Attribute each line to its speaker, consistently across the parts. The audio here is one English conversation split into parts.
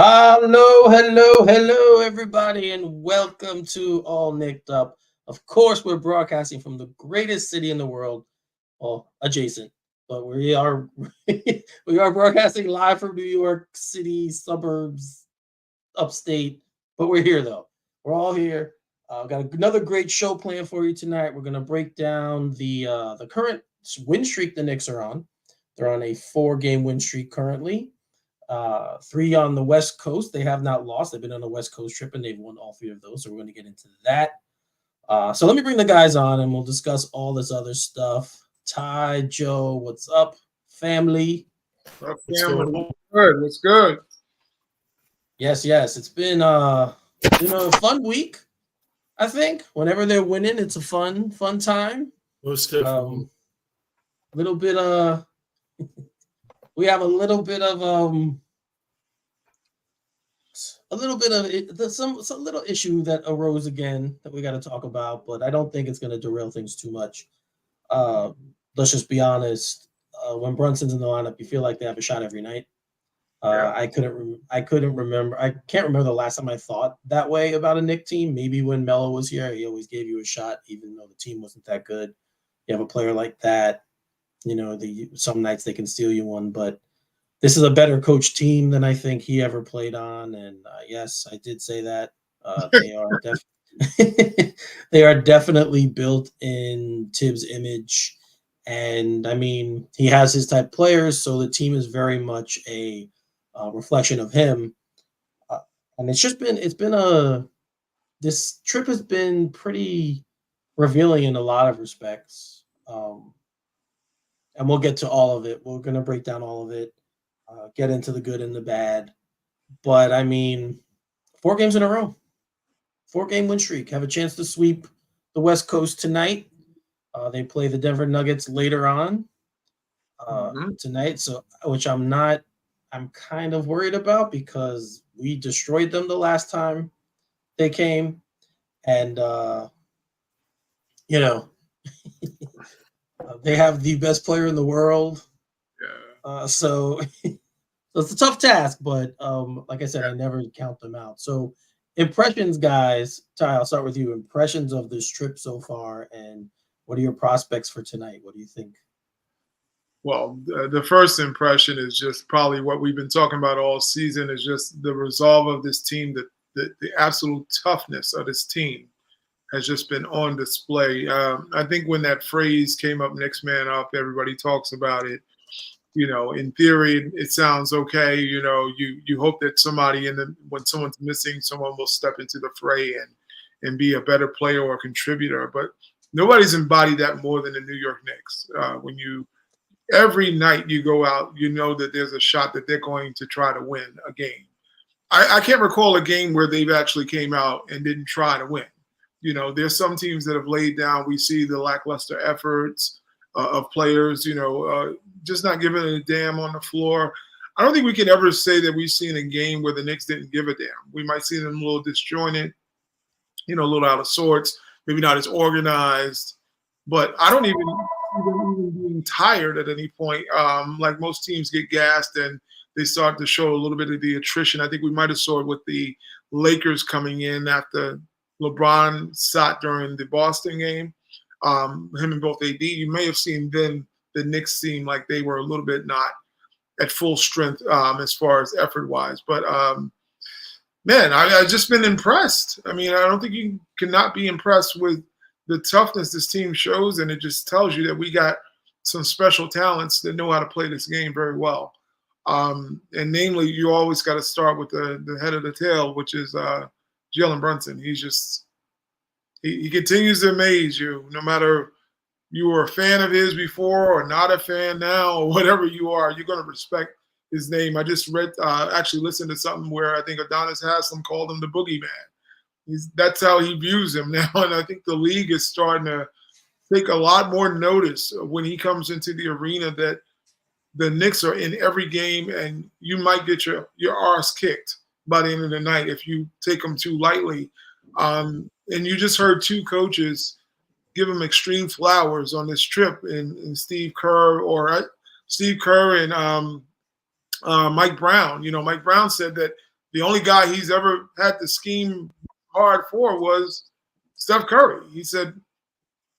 Speaker 1: Hello, everybody, and welcome to All Nicked Up. Of course, we're broadcasting from the greatest city in the world, well, adjacent, but we are we are broadcasting live from New York City suburbs, upstate. But we're here though. We're all here. Got another great show planned for you tonight. We're gonna break down the current win streak the Knicks are on. They're on a 4-game win streak currently. Three on the West Coast. They have not lost. They've been on a West Coast trip and they've won all three of those. So we're going to get into that. So let me bring the guys on and we'll discuss all this other stuff. Ty, Joe, what's up? Family.
Speaker 2: What's family? Good. What's good?
Speaker 1: Yes. It's been a fun week. I think whenever they're winning, it's a fun time.
Speaker 3: Most definitely.
Speaker 1: Little bit we have a little bit of some little issue that arose again that we got to talk about, but I don't think it's going to derail things too much. Let's just be honest. When Brunson's in the lineup, you feel like they have a shot every night. I couldn't remember. I can't remember the last time I thought that way about a Knicks team. Maybe when Melo was here, he always gave you a shot, even though the team wasn't that good. You have a player like that. Some nights they can steal you one, but this is a better coach team than I think he ever played on. And yes, I did say that. They are definitely built in Tibbs' image. And I mean, he has his type players, so the team is very much a reflection of him. And this trip has been pretty revealing in a lot of respects. And we'll get to all of it. We're going to break down all of it, get into the good and the bad. But, I mean, 4 games in a row, 4-game win streak. Have a chance to sweep the West Coast tonight. They play the Denver Nuggets later on tonight, which I'm kind of worried about because we destroyed them the last time they came. And, they have the best player in the world.
Speaker 2: Yeah.
Speaker 1: So it's a tough task, but like I said, I never count them out. So impressions, guys. Ty, I'll start with you. Impressions of this trip so far, and what are your prospects for tonight? What do you think?
Speaker 2: Well, the first impression is just probably what we've been talking about all season is just the resolve of this team, the absolute toughness of this team has just been on display. I think when that phrase came up, next man up, everybody talks about it. In theory, it sounds okay. You hope that when someone's missing, someone will step into the fray and be a better player or contributor. But nobody's embodied that more than the New York Knicks. Every night you go out, you know that there's a shot that they're going to try to win a game. I can't recall a game where they've actually came out and didn't try to win. There's some teams that have laid down. We see the lackluster efforts of players, just not giving a damn on the floor. I don't think we can ever say that we've seen a game where the Knicks didn't give a damn. We might see them a little disjointed, a little out of sorts, maybe not as organized. But I don't even see them even being tired at any point. Like most teams get gassed and they start to show a little bit of the attrition. I think we might have saw it with the Lakers coming in after LeBron sat during the Boston game, him and both AD. You may have seen then the Knicks seem like they were a little bit not at full strength as far as effort-wise. But, man, I've just been impressed. I mean, I don't think you cannot be impressed with the toughness this team shows, and it just tells you that we got some special talents that know how to play this game very well. And namely, you always got to start with the head of the tail, which is Jalen Brunson. He continues to amaze you, no matter you were a fan of his before or not a fan now or whatever you are, you're going to respect his name. I just actually listened to something where I think Adonis Haslam called him the boogeyman. That's how he views him now, and I think the league is starting to take a lot more notice when he comes into the arena that the Knicks are in every game, and you might get your arse kicked by the end of the night if you take them too lightly. And you just heard 2 coaches give him extreme flowers on this trip, and Steve Kerr and Mike Brown. Mike Brown said that The only guy he's ever had to scheme hard for was Steph Curry. He said,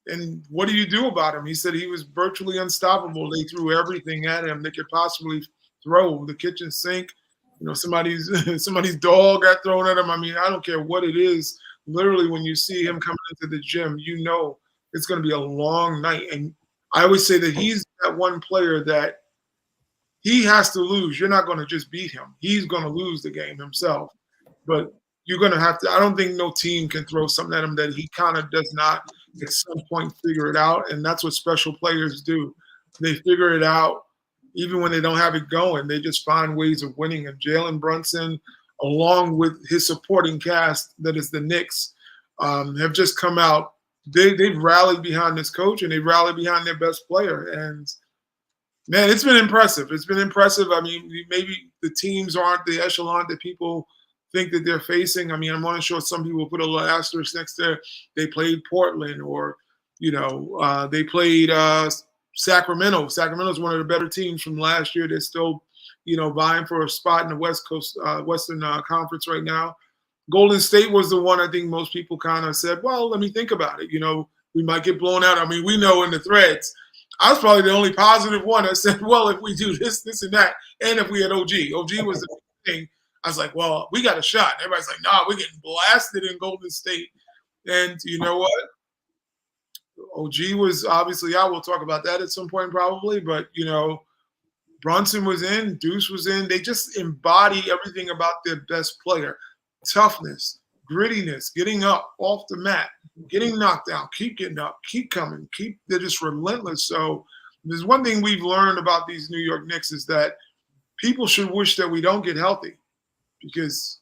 Speaker 2: and what do you do about him? He said he was virtually unstoppable. They threw everything at him they could possibly throw. The kitchen sink, somebody's somebody's dog got thrown at him. I mean, I don't care what it is. Literally, when you see him coming into the gym, it's going to be a long night. And I always say that he's that one player that he has to lose. You're not going to just beat him. He's going to lose the game himself. But you're going to have to – I don't think no team can throw something at him that he kind of does not at some point figure it out. And that's what special players do. They figure it out even when they don't have it going. They just find ways of winning. And Jalen Brunson, along with his supporting cast that is the Knicks, have just come out. They've rallied behind this coach, and they rallied behind their best player. And, man, it's been impressive. It's been impressive. I mean, maybe the teams aren't the echelon that people think that they're facing. I mean, I'm not sure some people put a little asterisk next there. They played Portland or, they played Sacramento. Sacramento's one of the better teams from last year. They're still, vying for a spot in the West Coast, Western Conference right now. Golden State was the one I think most people kind of said, well, let me think about it. We might get blown out. I mean, we know in the threads, I was probably the only positive one that said, well, if we do this, this, and that, and if we had OG was the thing. I was like, well, we got a shot. Everybody's like, nah, we're getting blasted in Golden State. And you know what? OG was obviously out. We'll talk about that at some point probably. But, Brunson was in. Deuce was in. They just embody everything about their best player. Toughness, grittiness, getting up off the mat, getting knocked down, keep getting up, keep coming, they're just relentless. So there's one thing we've learned about these New York Knicks is that people should wish that we don't get healthy, because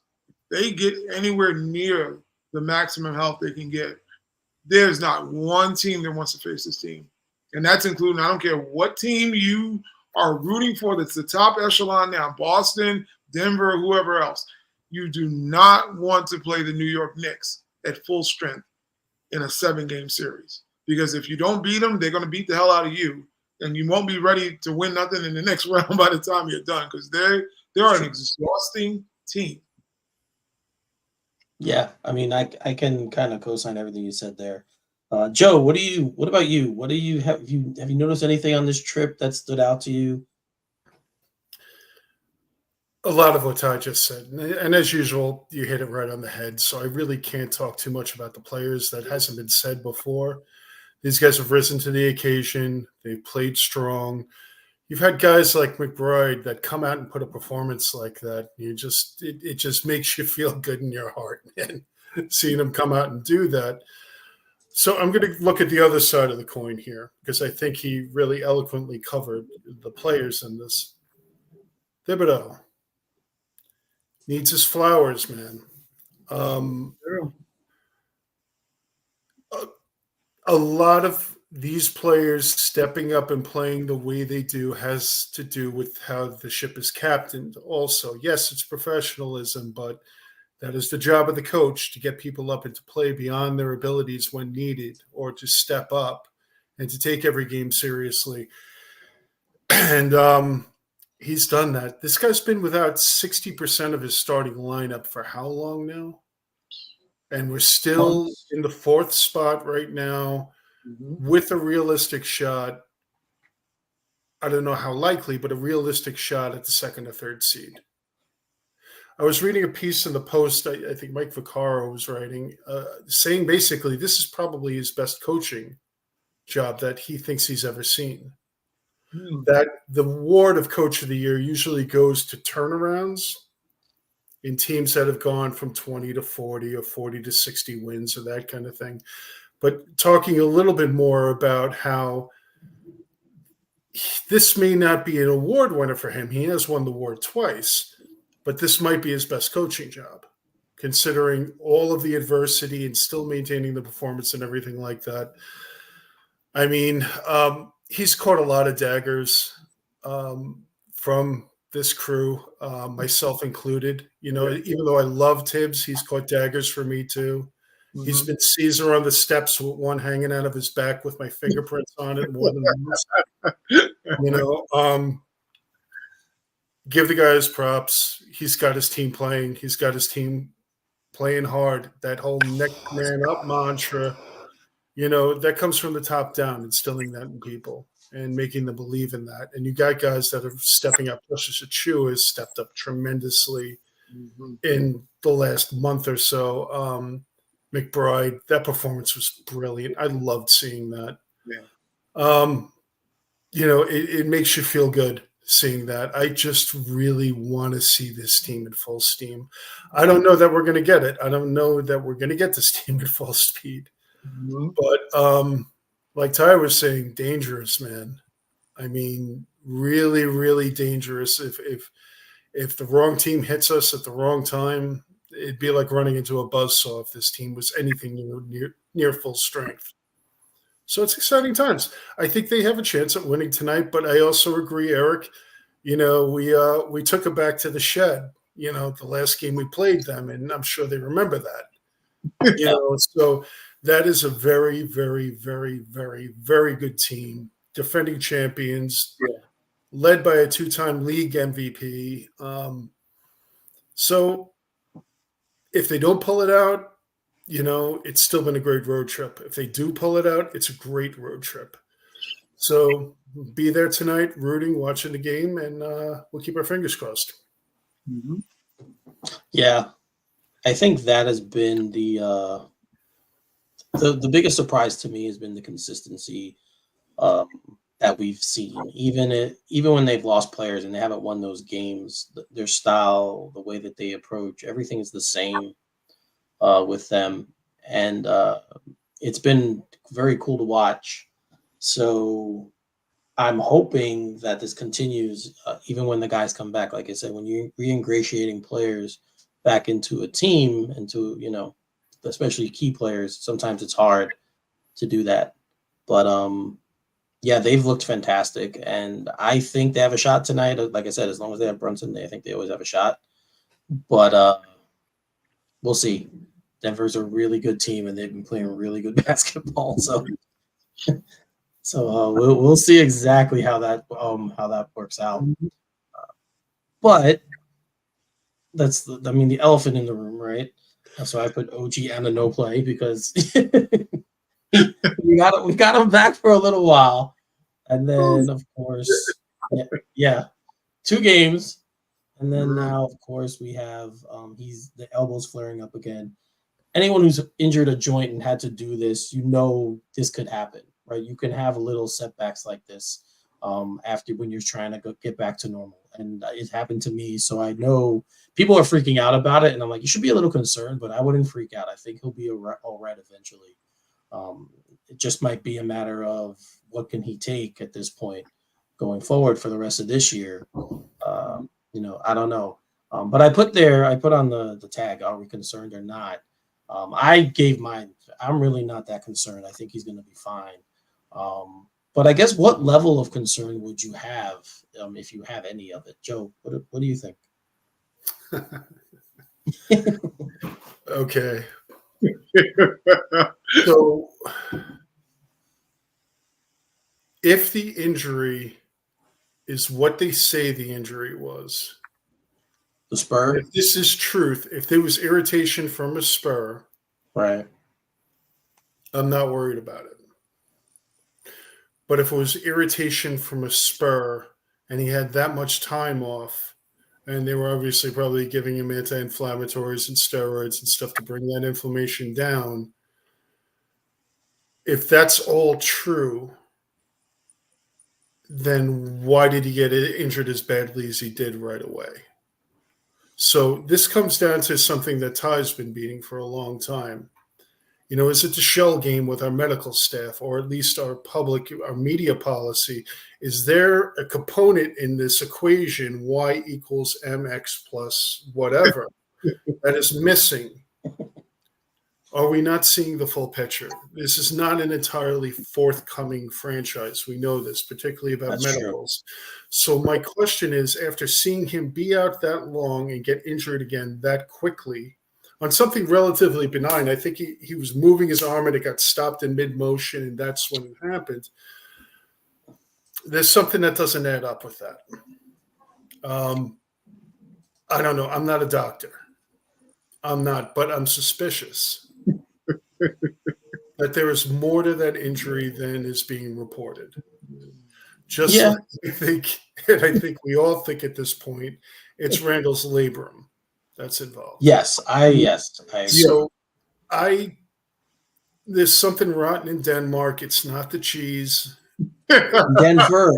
Speaker 2: they get anywhere near the maximum health they can get. There's not one team that wants to face this team. And that's including, I don't care what team you are rooting for that's the top echelon now, Boston, Denver, whoever else. You do not want to play the New York Knicks at full strength in a 7-game series. Because if you don't beat them, they're going to beat the hell out of you. And you won't be ready to win nothing in the next round by the time you're done. Because they're an exhausting team.
Speaker 1: Yeah, I mean, I can kind of co-sign everything you said there. Joe, what about you? Have you noticed anything on this trip that stood out to you?
Speaker 3: A lot of what Ty just said. And as usual, you hit it right on the head. So I really can't talk too much about the players. That hasn't been said before. These guys have risen to the occasion. They've played strong. You've had guys like McBride that come out and put a performance like that. It just makes you feel good in your heart, man, seeing him come out and do that. So I'm going to look at the other side of the coin here, because I think he really eloquently covered the players in this. Thibodeau needs his flowers, man. A lot of these players stepping up and playing the way they do has to do with how the ship is captained also. Yes, it's professionalism, but that is the job of the coach, to get people up and to play beyond their abilities when needed, or to step up and to take every game seriously. And he's done that. This guy's been without 60% of his starting lineup for how long now? And we're still in the 4th spot right now with a realistic shot. I don't know how likely, but a realistic shot at the 2nd or 3rd seed. I was reading a piece in the Post, I think Mike Vaccaro was writing, saying basically this is probably his best coaching job that he thinks he's ever seen. That the award of Coach of the Year usually goes to turnarounds in teams that have gone from 20 to 40 or 40 to 60 wins or that kind of thing. But talking a little bit more about how this may not be an award winner for him. He has won the award twice, but this might be his best coaching job, considering all of the adversity and still maintaining the performance and everything like that. I mean, he's caught a lot of daggers from this crew, myself included. Even though I love Tibbs, he's caught daggers for me too. Mm-hmm. He's been Caesar on the steps with one hanging out of his back with my fingerprints on it more than once. Give the guy his props. he's got his team playing. He's got his team playing hard. That whole next man up mantra, that comes from the top down, instilling that in people and making them believe in that. And you got guys that are stepping up. Precious Achiuwa has stepped up tremendously in the last month or so. McBride, that performance was brilliant. I loved seeing that.
Speaker 2: Yeah.
Speaker 3: It makes you feel good seeing that. I just really want to see this team at full steam. I don't know that we're going to get it. I don't know that we're going to get this team at full speed. But like Ty was saying, dangerous, man. I mean, really, really dangerous. If the wrong team hits us at the wrong time, it'd be like running into a buzzsaw if this team was anything near full strength. So it's exciting times. I think they have a chance at winning tonight, but I also agree, Eric. We took it back to the shed. The last game we played them, and I'm sure they remember that. So that is a very, very, very, very, very good team, defending champions, led by a 2-time league MVP. So if they don't pull it out, it's still been a great road trip. If they do pull it out, it's a great road trip. So be there tonight, rooting, watching the game, and we'll keep our fingers crossed.
Speaker 1: Yeah, I think that has been the biggest surprise to me has been the consistency that we've seen. Even when they've lost players and they haven't won those games, their style, the way that they approach, everything is the same with them, and it's been very cool to watch. So I'm hoping that this continues even when the guys come back. Like I said, when you're reingratiating players back into a team, especially key players, sometimes it's hard to do that. But yeah, they've looked fantastic, and I think they have a shot tonight. Like I said, as long as they have Brunson, I think they always have a shot. But we'll see. Denver's a really good team, and they've been playing really good basketball. So we'll see exactly how that works out. But the elephant in the room, right? So I put OG Anunoby play because we got him back for a little while, and then of course, 2 games, and then now of course we have the elbow's flaring up again. Anyone who's injured a joint and had to do this, this could happen, right? You can have little setbacks like this after when you're trying to get back to normal. And it happened to me, so I know people are freaking out about it, and I'm like, you should be a little concerned, but I wouldn't freak out. I think he'll be all right eventually. It just might be a matter of what can he take at this point going forward for the rest of this year. I don't know. But I put on the tag, are we concerned or not? I gave mine. I'm really not that concerned. I think he's going to be fine. But I guess what level of concern would you have if you have any of it? Joe, what do you think?
Speaker 3: Okay. So if the injury is what they say the injury was,
Speaker 1: the spur?
Speaker 3: If this is truth, if there was irritation from a spur,
Speaker 1: right,
Speaker 3: I'm not worried about it. But if it was irritation from a spur and he had that much time off, and they were obviously probably giving him anti-inflammatories and steroids and stuff to bring that inflammation down, if that's all true, then why did he get injured as badly as he did right away? So this comes down to something that Ty's been beating for a long time. Is it the shell game with our medical staff, or at least our media policy? Is there a component in this equation, y equals mx plus whatever, that is missing? Are we not seeing the full picture? This is not an entirely forthcoming franchise. We know this, particularly about
Speaker 1: That's
Speaker 3: medicals. True. So my question is, after seeing him be out that long and get injured again that quickly on something relatively benign, I think he was moving his arm and it got stopped in mid-motion, and that's when it happened. There's something that doesn't add up with that. I don't know. I'm not a doctor. I'm not, but I'm suspicious that there is more to that injury than is being reported. Just
Speaker 1: Yeah.
Speaker 3: like I think, and I think we all think at this point, it's Randall's labrum that's involved.
Speaker 1: Yes, I agree.
Speaker 3: So there's something rotten in Denmark. It's not the cheese.
Speaker 1: In Denver.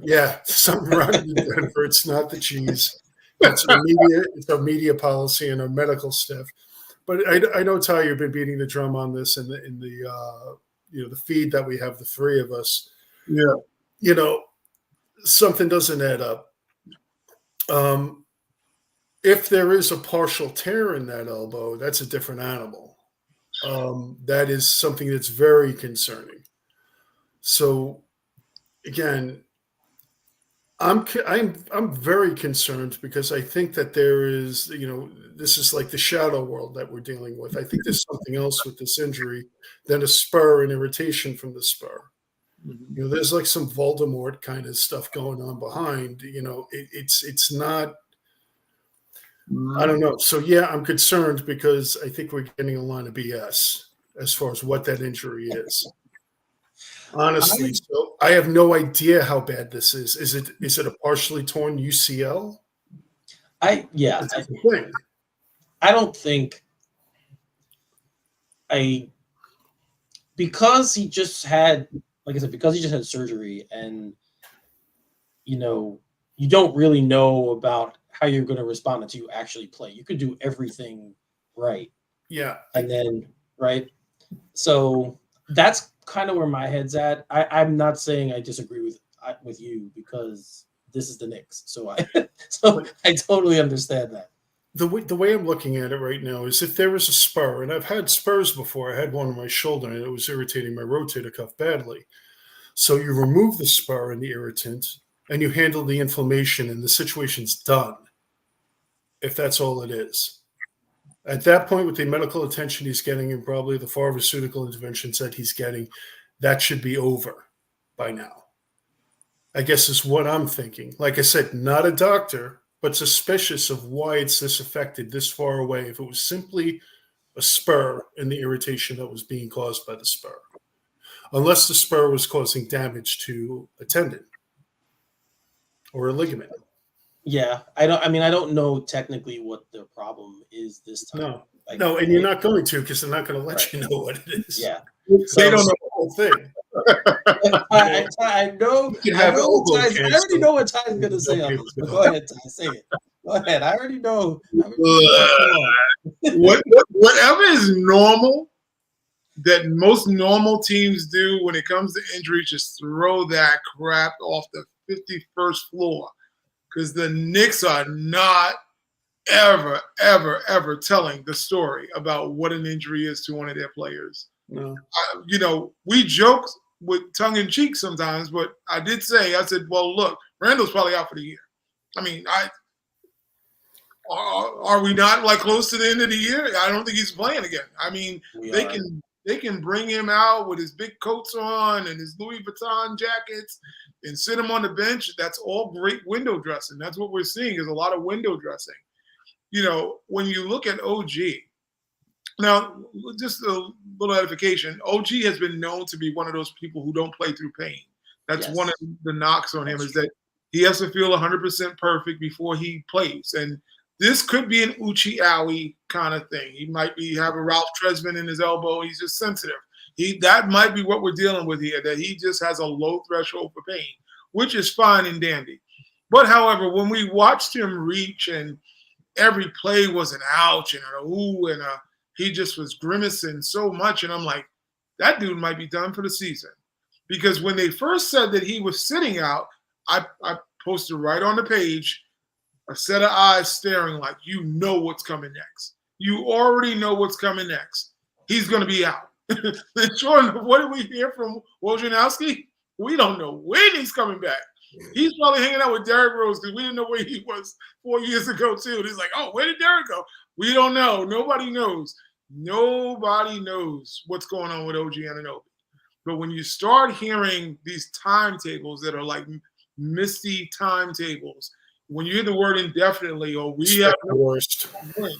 Speaker 3: Yeah, something rotten in Denver. It's not the cheese. It's our media policy and our medical staff. But I know, Ty, you've been beating the drum on this in the the feed that we have, the three of us.
Speaker 2: Yeah.
Speaker 3: Something doesn't add up. If there is a partial tear in that elbow, that's a different animal. That is something that's very concerning. So, again, I'm very concerned because I think that there is, this is like the shadow world that we're dealing with. I think there's something else with this injury than a spur and irritation from the spur.
Speaker 2: Mm-hmm.
Speaker 3: There's like some Voldemort kind of stuff going on behind. It's not. I don't know. So yeah, I'm concerned because I think we're getting a line of BS as far as what that injury is. Honestly, so I have no idea how bad this is. Is it a partially torn UCL?
Speaker 1: I don't think because he just had, like I said, because he just had surgery, and you don't really know about how you're going to respond until you actually play. You could do everything right.
Speaker 3: Yeah.
Speaker 1: And then, right. So that's kind of where my head's at. I'm not saying I disagree with you because this is the Knicks. So I totally understand that.
Speaker 3: The way I'm looking at it right now is if there was a spur, and I've had spurs before. I had one on my shoulder, and it was irritating my rotator cuff badly. So you remove the spur and the irritant, and you handle the inflammation, and the situation's done. If that's all it is. At that point, with the medical attention he's getting and probably the pharmaceutical interventions that he's getting, that should be over by now. I guess is what I'm thinking. Like I said, not a doctor, but suspicious of why it's this affected this far away. If it was simply a spur and the irritation that was being caused by the spur. Unless the spur was causing damage to a tendon or a ligament.
Speaker 1: Yeah, I don't know technically what the problem is this time.
Speaker 3: No, and you're not going to because they're not going to let you know what it is.
Speaker 1: Yeah,
Speaker 2: they don't know the
Speaker 3: whole thing.
Speaker 1: I know. I already know what Ty's going to say on this. But go ahead, Ty. Say it. Go ahead. I already know.
Speaker 2: Whatever is normal that most normal teams do when it comes to injuries, just throw that crap off the 51st floor. Because the Knicks are not ever, ever, ever telling the story about what an injury is to one of their players.
Speaker 3: No.
Speaker 2: We joke with tongue in cheek sometimes, but I said, well, look, Randall's probably out for the year. I mean, are we not like close to the end of the year? I don't think he's playing again. I mean, they can bring him out with his big coats on and his Louis Vuitton jackets and sit him on the bench. That's all great window dressing. That's what we're seeing is a lot of window dressing. When you look at OG, now just a little edification, OG has been known to be one of those people who don't play through pain. That's one of the knocks on him is that he has to feel 100% perfect before he plays. And this could be an Uchi Owie kind of thing. He might have a Ralph Tresvant in his elbow. He's just sensitive. That might be what we're dealing with here, that he just has a low threshold for pain, which is fine and dandy. But, however, when we watched him reach and every play was an ouch and an ooh and he just was grimacing so much, and I'm like, that dude might be done for the season. Because when they first said that he was sitting out, I posted right on the page a set of eyes staring like, what's coming next. You already know what's coming next. He's going to be out. And sure enough, what did we hear from Wojnarowski? We don't know when he's coming back. He's probably hanging out with Derrick Rose because we didn't know where he was 4 years ago, too. And he's like, oh, where did Derrick go? We don't know. Nobody knows. Nobody knows what's going on with OG Anunoby. But when you start hearing these timetables that are like misty timetables, when you hear the word indefinitely, or we
Speaker 3: It's
Speaker 2: have
Speaker 3: the worst.
Speaker 2: win,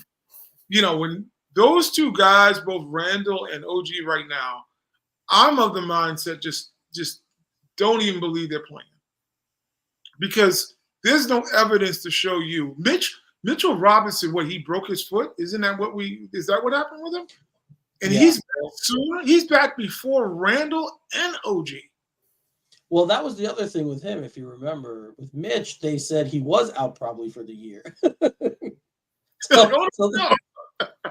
Speaker 2: when those two guys, both Randall and OG, right now, I'm of the mindset just don't even believe they're playing because there's no evidence to show you. Mitchell Robinson, he broke his foot? Is that what happened with him? And
Speaker 1: Yeah.
Speaker 2: he's back sooner. He's back before Randall and OG.
Speaker 1: Well, that was the other thing with him, if you remember. With Mitch, they said he was out probably for the year.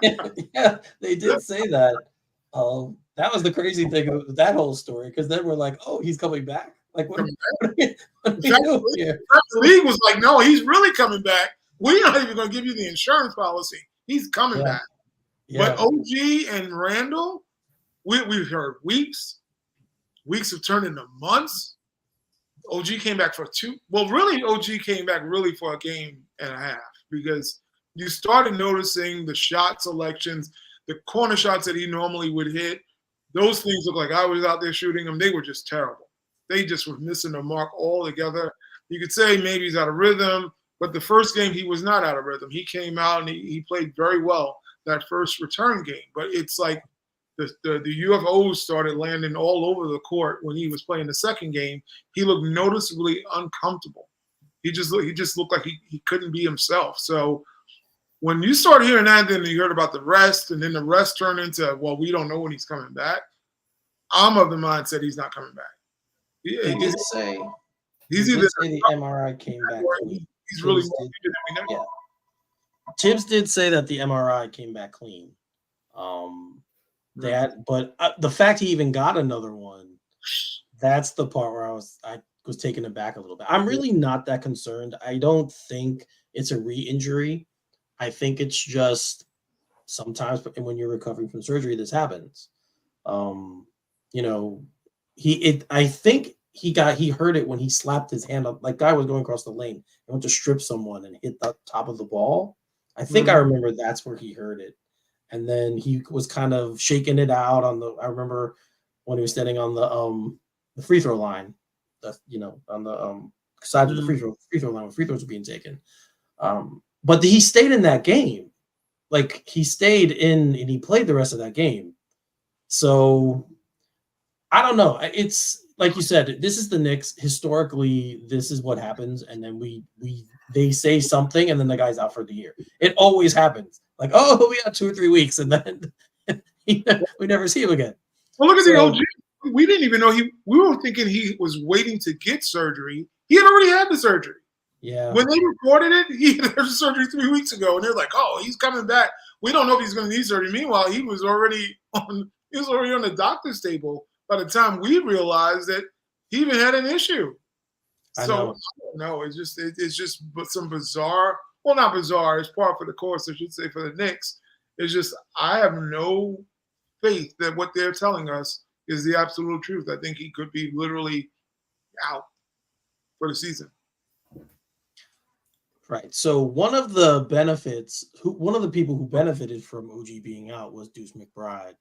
Speaker 1: Yeah, they did say that. That was the crazy thing of that whole story, because then we're like, oh, he's coming back? Like, what are we doing here?
Speaker 2: The league was like, no, he's really coming back. We're not even going to give you the insurance policy. He's coming back.
Speaker 1: Yeah.
Speaker 2: But OG and Randall, we've heard weeks. Weeks have turned into months. OG came back for 2. Well, really, OG came back really for a game and a half, because you started noticing the shot selections, the corner shots that he normally would hit. Those things look like I was out there shooting them. They were just terrible. They just were missing the mark altogether. You could say maybe he's out of rhythm, but the first game he was not out of rhythm. He came out and he played very well that first return game. But it's like the UFOs started landing all over the court when he was playing the second game. He looked noticeably uncomfortable. He just looked like he couldn't be himself. So when you start hearing that, then you heard about the rest, and then the rest turned into, well, we don't know when he's coming back. I'm of the mindset he's not coming back.
Speaker 1: He did say the MRI came back clean.
Speaker 2: He's really
Speaker 1: yeah. Tibbs did say that the MRI came back clean. But the fact he even got another one, that's the part where I was taken aback a little bit. I'm really not that concerned. I don't think it's a re-injury. I think it's just sometimes when you're recovering from surgery, this happens. I think he heard it when he slapped his hand up, like guy was going across the lane and went to strip someone and hit the top of the ball. I think I remember that's where he heard it. And then he was kind of shaking it out I remember when he was standing on the free throw line, on the side of the free throw line when free throws were being taken. But he stayed in that game. Like, he stayed in and he played the rest of that game. So I don't know. It's like you said, this is the Knicks. Historically, this is what happens. And then they say something and then the guy's out for the year. It always happens. Like, oh, we got 2 or 3 weeks, and then we never see him again.
Speaker 2: Well, look at the OG. We didn't even know we were thinking he was waiting to get surgery. He had already had the surgery.
Speaker 1: Yeah.
Speaker 2: When they reported it, he had surgery 3 weeks ago, and they're like, "Oh, he's coming back. We don't know if he's going to need surgery." Meanwhile, he was already on the doctor's table by the time we realized that he even had an issue. I don't know. It's just some bizarre. Well, not bizarre. It's par for the course, I should say, for the Knicks. It's just I have no faith that what they're telling us is the absolute truth. I think he could be literally out for the season. Right.
Speaker 1: So one of the people who benefited from OG being out was Deuce McBride.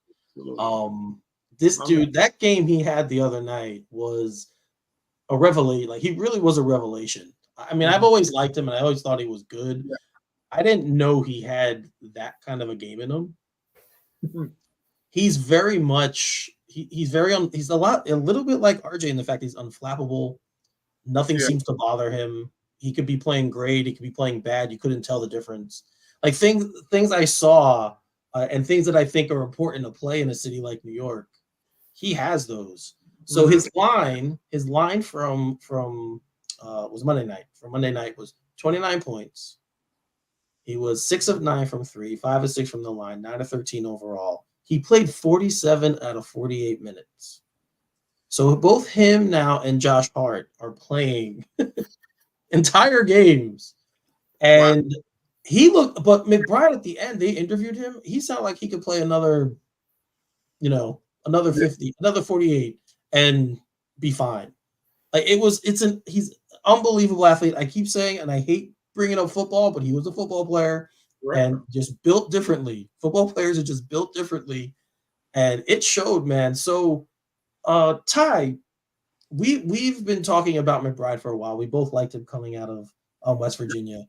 Speaker 1: This dude, that game he had the other night was a revelation. Like, he really was a revelation. I mean, I've always liked him and I always thought he was good. Yeah. I didn't know he had that kind of a game in him. He's very much he's a little bit like RJ in the fact he's unflappable. Nothing seems to bother him. He could be playing great, he could be playing bad. You couldn't tell the difference. Like, things I saw and things that I think are important to play in a city like New York, he has those. So his line from was Monday night. From Monday night was 29 points. He was 6 of 9 from 3, 5 of 6 from the line, 9 of 13 overall. He played 47 out of 48 minutes. So both him now and Josh Hart are playing entire games. And but McBride at the end, they interviewed him. He sounded like he could play another 50, another 48 and be fine. Like, he's unbelievable athlete. I keep saying, and I hate bringing up football, but he was a football player and just built differently. Football players are just built differently, and it showed, man. So, Ty, we've been talking about McBride for a while. We both liked him coming out of West Virginia.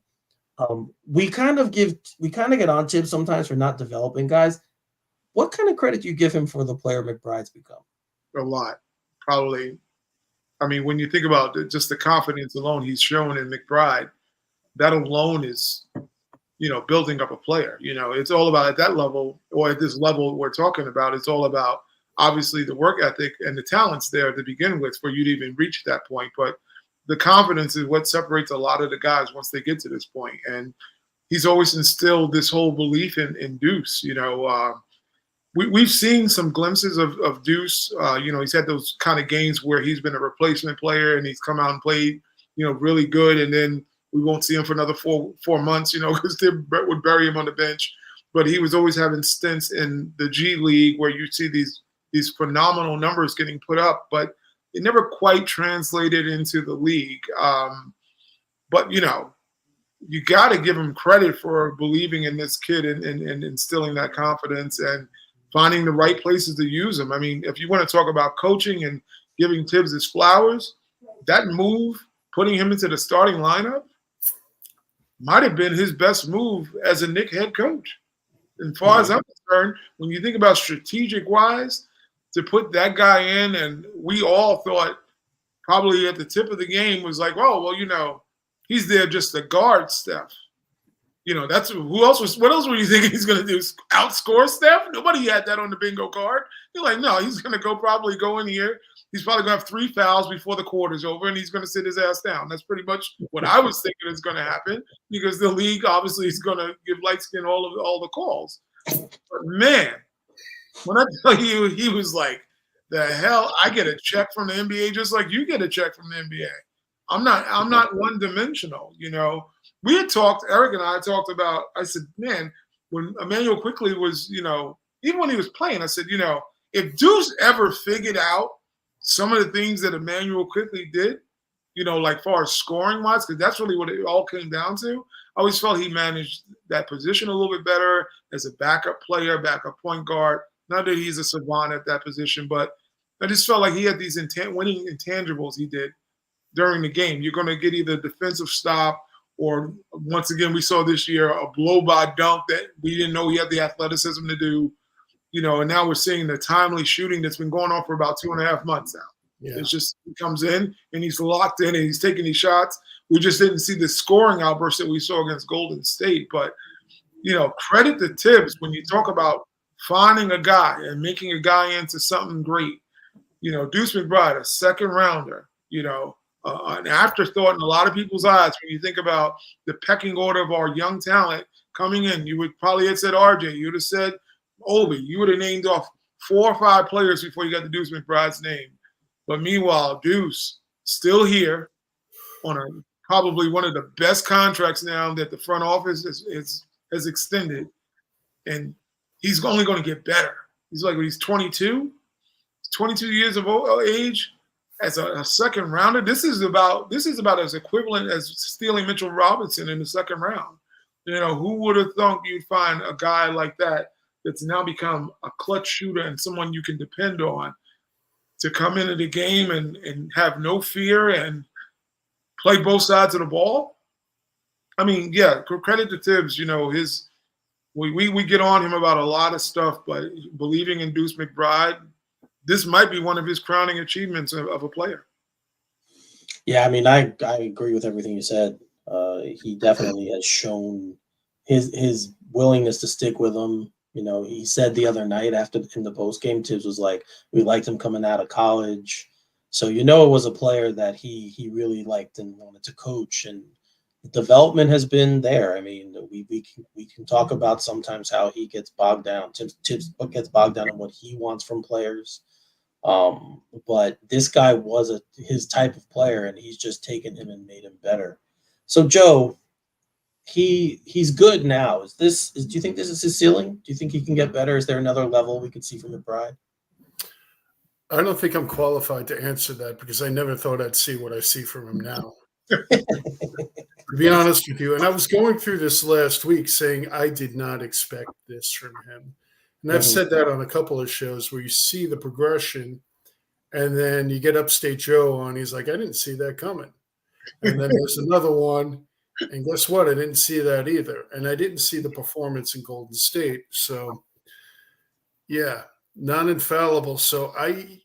Speaker 1: We kind of get on Tibbs sometimes for not developing guys. What kind of credit do you give him for the player McBride's become?
Speaker 2: A lot, probably. I mean, when you think about just the confidence alone he's shown in McBride, that alone is, building up a player. It's all about at that level, or at this level we're talking about, it's all about obviously the work ethic and the talents there to begin with for you to even reach that point. But the confidence is what separates a lot of the guys once they get to this point. And he's always instilled this whole belief in Deuce. We've seen some glimpses of Deuce. He's had those kind of games where he's been a replacement player and he's come out and played, really good. And then we won't see him for another four months, because they would bury him on the bench. But he was always having stints in the G League where you see these phenomenal numbers getting put up, but it never quite translated into the league. But you got to give him credit for believing in this kid and instilling that confidence and finding the right places to use him. I mean, if you want to talk about coaching and giving Tibbs his flowers, that move, putting him into the starting lineup, might have been his best move as a Knicks head coach. As far as I'm concerned, when you think about strategic-wise, to put that guy in, and we all thought probably at the tip of the game was like, oh, well, he's there just to guard Steph. That's who else was. What else were you thinking he's going to do? Outscore Steph? Nobody had that on the bingo card. You're like, no, he's going to probably go in here. He's probably going to have 3 fouls before the quarter's over, and he's going to sit his ass down. That's pretty much what I was thinking is going to happen, because the league obviously is going to give light skin all the calls. But man, when I tell you, he was like, the hell, I get a check from the NBA just like you get a check from the NBA. I'm not one-dimensional, We had talked, Eric and I talked about, I said, man, when Emmanuel Quickley was, even when he was playing, I said, if Deuce ever figured out some of the things that Emmanuel Quickley did, like far as scoring-wise, because that's really what it all came down to, I always felt he managed that position a little bit better as a backup player, backup point guard. Not that he's a savant at that position, but I just felt like he had these winning intangibles he did during the game. You're going to get either a defensive stop or, once again, we saw this year a blow-by dunk that we didn't know he had the athleticism to do. And now we're seeing the timely shooting that's been going on for about 2.5 months now. Yeah. It's just he comes in and he's locked in and he's taking these shots. We just didn't see the scoring outburst that we saw against Golden State. But, credit to Tibbs when you talk about finding a guy and making a guy into something great. Deuce McBride, a second rounder, an afterthought in a lot of people's eyes when you think about the pecking order of our young talent coming in. You would probably have said RJ. You would have said Obi. You would have named off 4 or 5 players before you got to Deuce McBride's name. But meanwhile, Deuce still here on probably one of the best contracts now that the front office has extended. And he's only going to get better. He's 22. 22 years of age as a second rounder. This is about as equivalent as stealing Mitchell Robinson in the second round. Who would have thought you'd find a guy like that that's now become a clutch shooter and someone you can depend on to come into the game and have no fear and play both sides of the ball? I mean, yeah, credit to Tibbs. We get on him about a lot of stuff, but believing in Deuce McBride, this might be one of his crowning achievements of a player.
Speaker 1: Yeah, I mean, I agree with everything you said. He definitely has shown his willingness to stick with him. He said the other night in the post-game, Tibbs was like, we liked him coming out of college. So it was a player that he really liked and wanted to coach, and the development has been there. I mean, we can talk about sometimes how he gets bogged down. Tibbs gets bogged down in what he wants from players. But this guy was his type of player, and he's just taken him and made him better. So Joe, he's good now. Do you think this is his ceiling? Do you think he can get better? Is there another level we could see from McBride?
Speaker 3: I don't think I'm qualified to answer that because I never thought I'd see what I see from him now. To be honest with you, and I was going through this last week saying I did not expect this from him. And I've said that on a couple of shows where you see the progression and then you get Upstate Joe on. He's like, I didn't see that coming. And then there's another one And guess what? I didn't see that either. And I didn't see the performance in Golden State. So, yeah, non-infallible. So I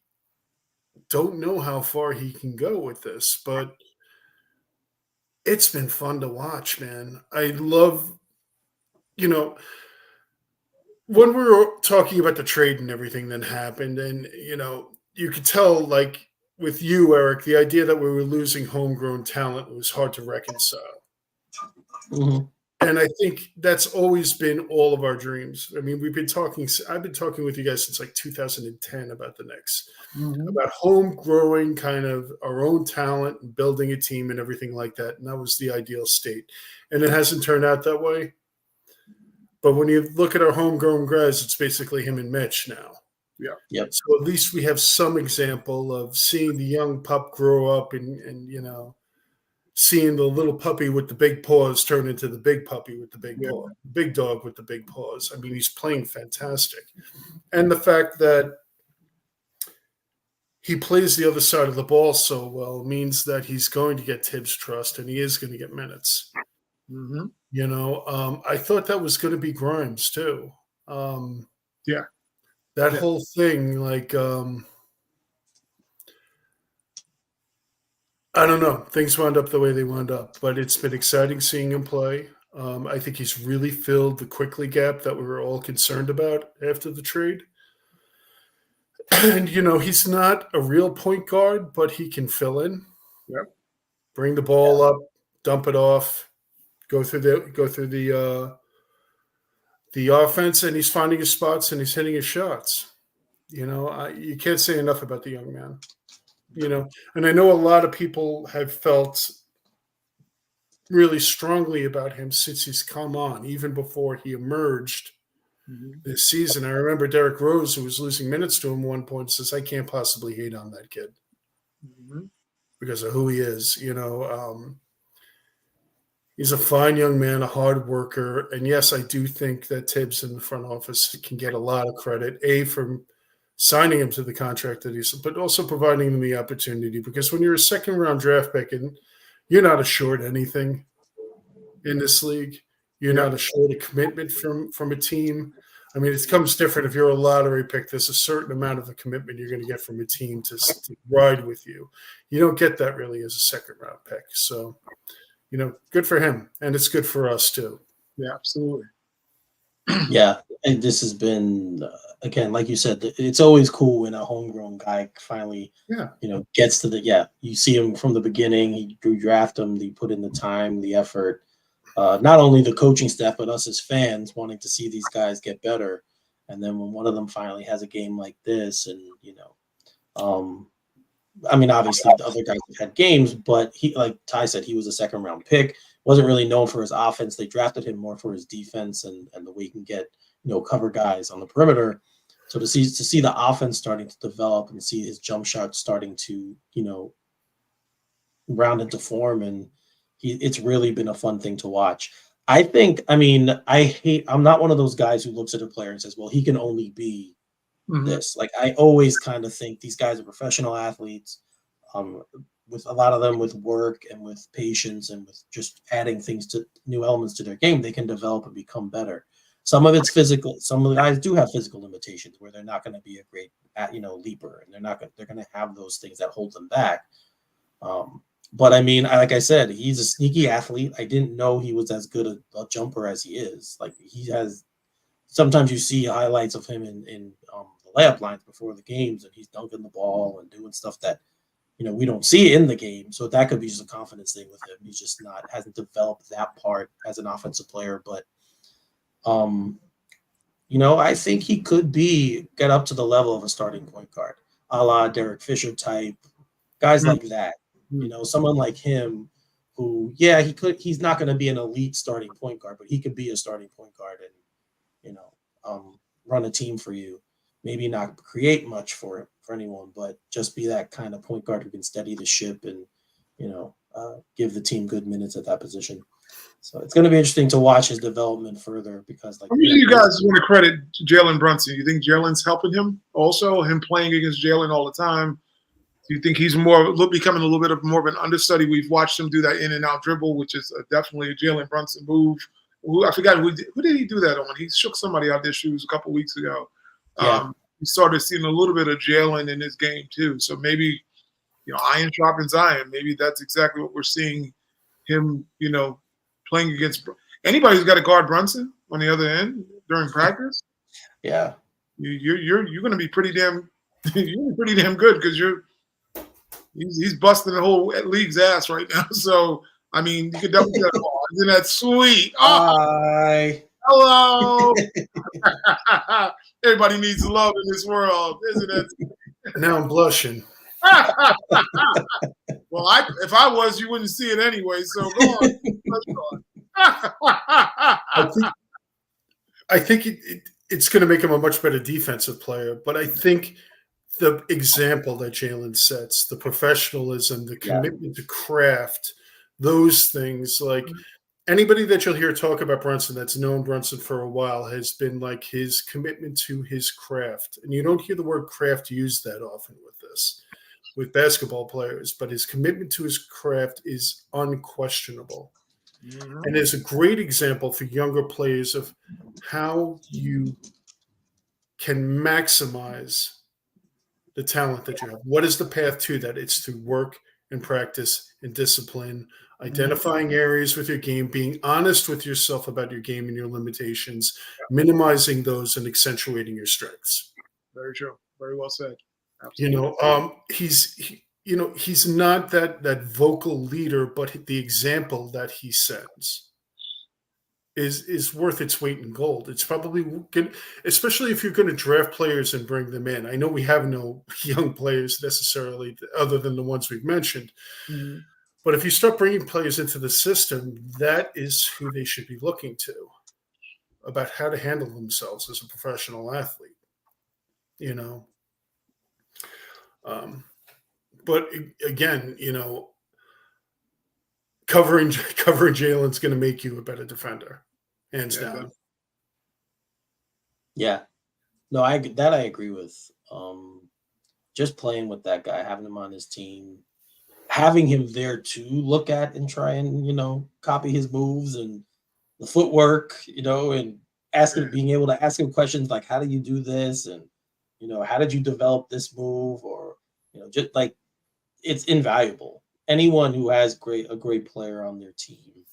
Speaker 3: don't know how far he can go with this, but it's been fun to watch, man. I love, when we were talking about the trade and everything that happened, and, you could tell, like, with you, Eric, the idea that we were losing homegrown talent was hard to reconcile.
Speaker 1: Mm-hmm.
Speaker 3: And I think that's always been all of our dreams. I mean, I've been talking with you guys since like 2010 about the Knicks, about home growing kind of our own talent and building a team and everything like that. And that was the ideal state. And it hasn't turned out that way. But when you look at our homegrown guys, it's basically him and Mitch now.
Speaker 2: Yeah.
Speaker 1: Yep.
Speaker 3: So at least we have some example of seeing the young pup grow up and seeing the little puppy with the big paws turn into the big puppy with the big paw, big dog with the big paws. I mean, he's playing fantastic. And the fact that he plays the other side of the ball so well means that he's going to get Tibbs' trust and he is going to get minutes.
Speaker 2: Mm-hmm.
Speaker 3: I thought that was going to be Grimes too. That whole thing, like, I don't know. Things wound up the way they wound up, but it's been exciting seeing him play. I think he's really filled the quickly gap that we were all concerned about after the trade. And, he's not a real point guard, but he can fill in.
Speaker 2: Yep.
Speaker 3: Bring the ball up, dump it off, go through the offense, and he's finding his spots and he's hitting his shots. You can't say enough about the young man. And I know a lot of people have felt really strongly about him since he's come on, even before he emerged this season. I remember Derrick Rose, who was losing minutes to him at one point, says, I can't possibly hate on that kid because of who he is. He's a fine young man, a hard worker. And yes, I do think that Tibbs in the front office can get a lot of credit, from signing him to the contract that he's, but also providing him the opportunity. Because when you're a second-round draft pick and you're not assured anything in this league, you're not assured a commitment from a team. I mean, it comes different if you're a lottery pick. There's a certain amount of a commitment you're going to get from a team to ride with you. You don't get that really as a second-round pick. So, good for him, and it's good for us too.
Speaker 2: Yeah, absolutely.
Speaker 1: Yeah, and this has been again, like you said, it's always cool when a homegrown guy finally, gets to you see him from the beginning. You draft him, you put in the time, the effort. Not only the coaching staff, but us as fans wanting to see these guys get better. And then when one of them finally has a game like this, and I mean, obviously the other guys had games, but he, like Ty said, he was a second round pick. Wasn't really known for his offense. They drafted him more for his defense and the way he can get, cover guys on the perimeter. So to see the offense starting to develop and see his jump shot starting to, round into form, and it's really been a fun thing to watch. I'm not one of those guys who looks at a player and says, well, he can only be this. Like, I always kind of think these guys are professional athletes, with a lot of them with work and with patience and with just adding new elements to their game, they can develop and become better. Some of it's physical. Some of the guys do have physical limitations where they're not going to be a great, leaper, and they're going to have those things that hold them back. But I mean, like I said, he's a sneaky athlete. I didn't know he was as good a jumper as he is. Like, he has. Sometimes you see highlights of him in the layup lines before the games, and he's dunking the ball and doing stuff that, we don't see in the game. So that could be just a confidence thing with him. He's just hasn't developed that part as an offensive player. But, I think he could get up to the level of a starting point guard, a la Derek Fisher type, guys like that. Someone like him who, he's not going to be an elite starting point guard, but he could be a starting point guard and, run a team for you. Maybe not create much for anyone, but just be that kind of point guard who can steady the ship and, give the team good minutes at that position. So it's going to be interesting to watch his development further because, like,
Speaker 2: you guys want to credit Jalen Brunson. You think Jalen's helping him also? Him playing against Jalen all the time. Do you think he's becoming a little bit of more of an understudy? We've watched him do that in and out dribble, which is definitely a Jalen Brunson move. I forgot who did he do that on? He shook somebody out their shoes a couple weeks ago.
Speaker 1: Yeah.
Speaker 2: We started seeing a little bit of Jalen in his game too. So maybe, iron sharpens iron. Maybe that's exactly what we're seeing him, playing against anybody who's got to guard Brunson on the other end during practice.
Speaker 1: Yeah.
Speaker 2: You're going to be pretty damn good because he's busting the whole league's ass right now. So I mean, you could definitely get isn't that sweet? Oh,
Speaker 1: Hi.
Speaker 2: hello. Everybody needs love in this world, isn't it?
Speaker 3: Now I'm blushing.
Speaker 2: Well, if I was, you wouldn't see it anyway. So go on.
Speaker 3: I think it's going to make him a much better defensive player. But I think the example that Jalen sets, the professionalism, the commitment to craft, those things, like anybody that you'll hear talk about Brunson that's known Brunson for a while has been like his commitment to his craft. And you don't hear the word craft used that often with basketball players, but his commitment to his craft is unquestionable. Mm-hmm. And is a great example for younger players of how you can maximize the talent that you have. What is the path to that? It's to work and practice and discipline, identifying areas with your game, being honest with yourself about your game and your limitations, minimizing those and accentuating your strengths.
Speaker 2: Very true. Very well said. Absolutely.
Speaker 3: He's not that vocal leader, but the example that he sets is worth its weight in gold. It's probably good, especially if you're going to draft players and bring them in. I know we have no young players necessarily other than the ones we've mentioned. Mm-hmm. But if you start bringing players into the system, that is who they should be looking to about how to handle themselves as a professional athlete, But again, covering Jalen's going to make you a better defender, hands down.
Speaker 1: Yeah, no, I agree with. Just playing with that guy, having him on his team, having him there to look at and try and copy his moves and the footwork, and being able to ask him questions like, how do you do this, and how did you develop this move, or just like, it's invaluable. Anyone who has a great player on their team,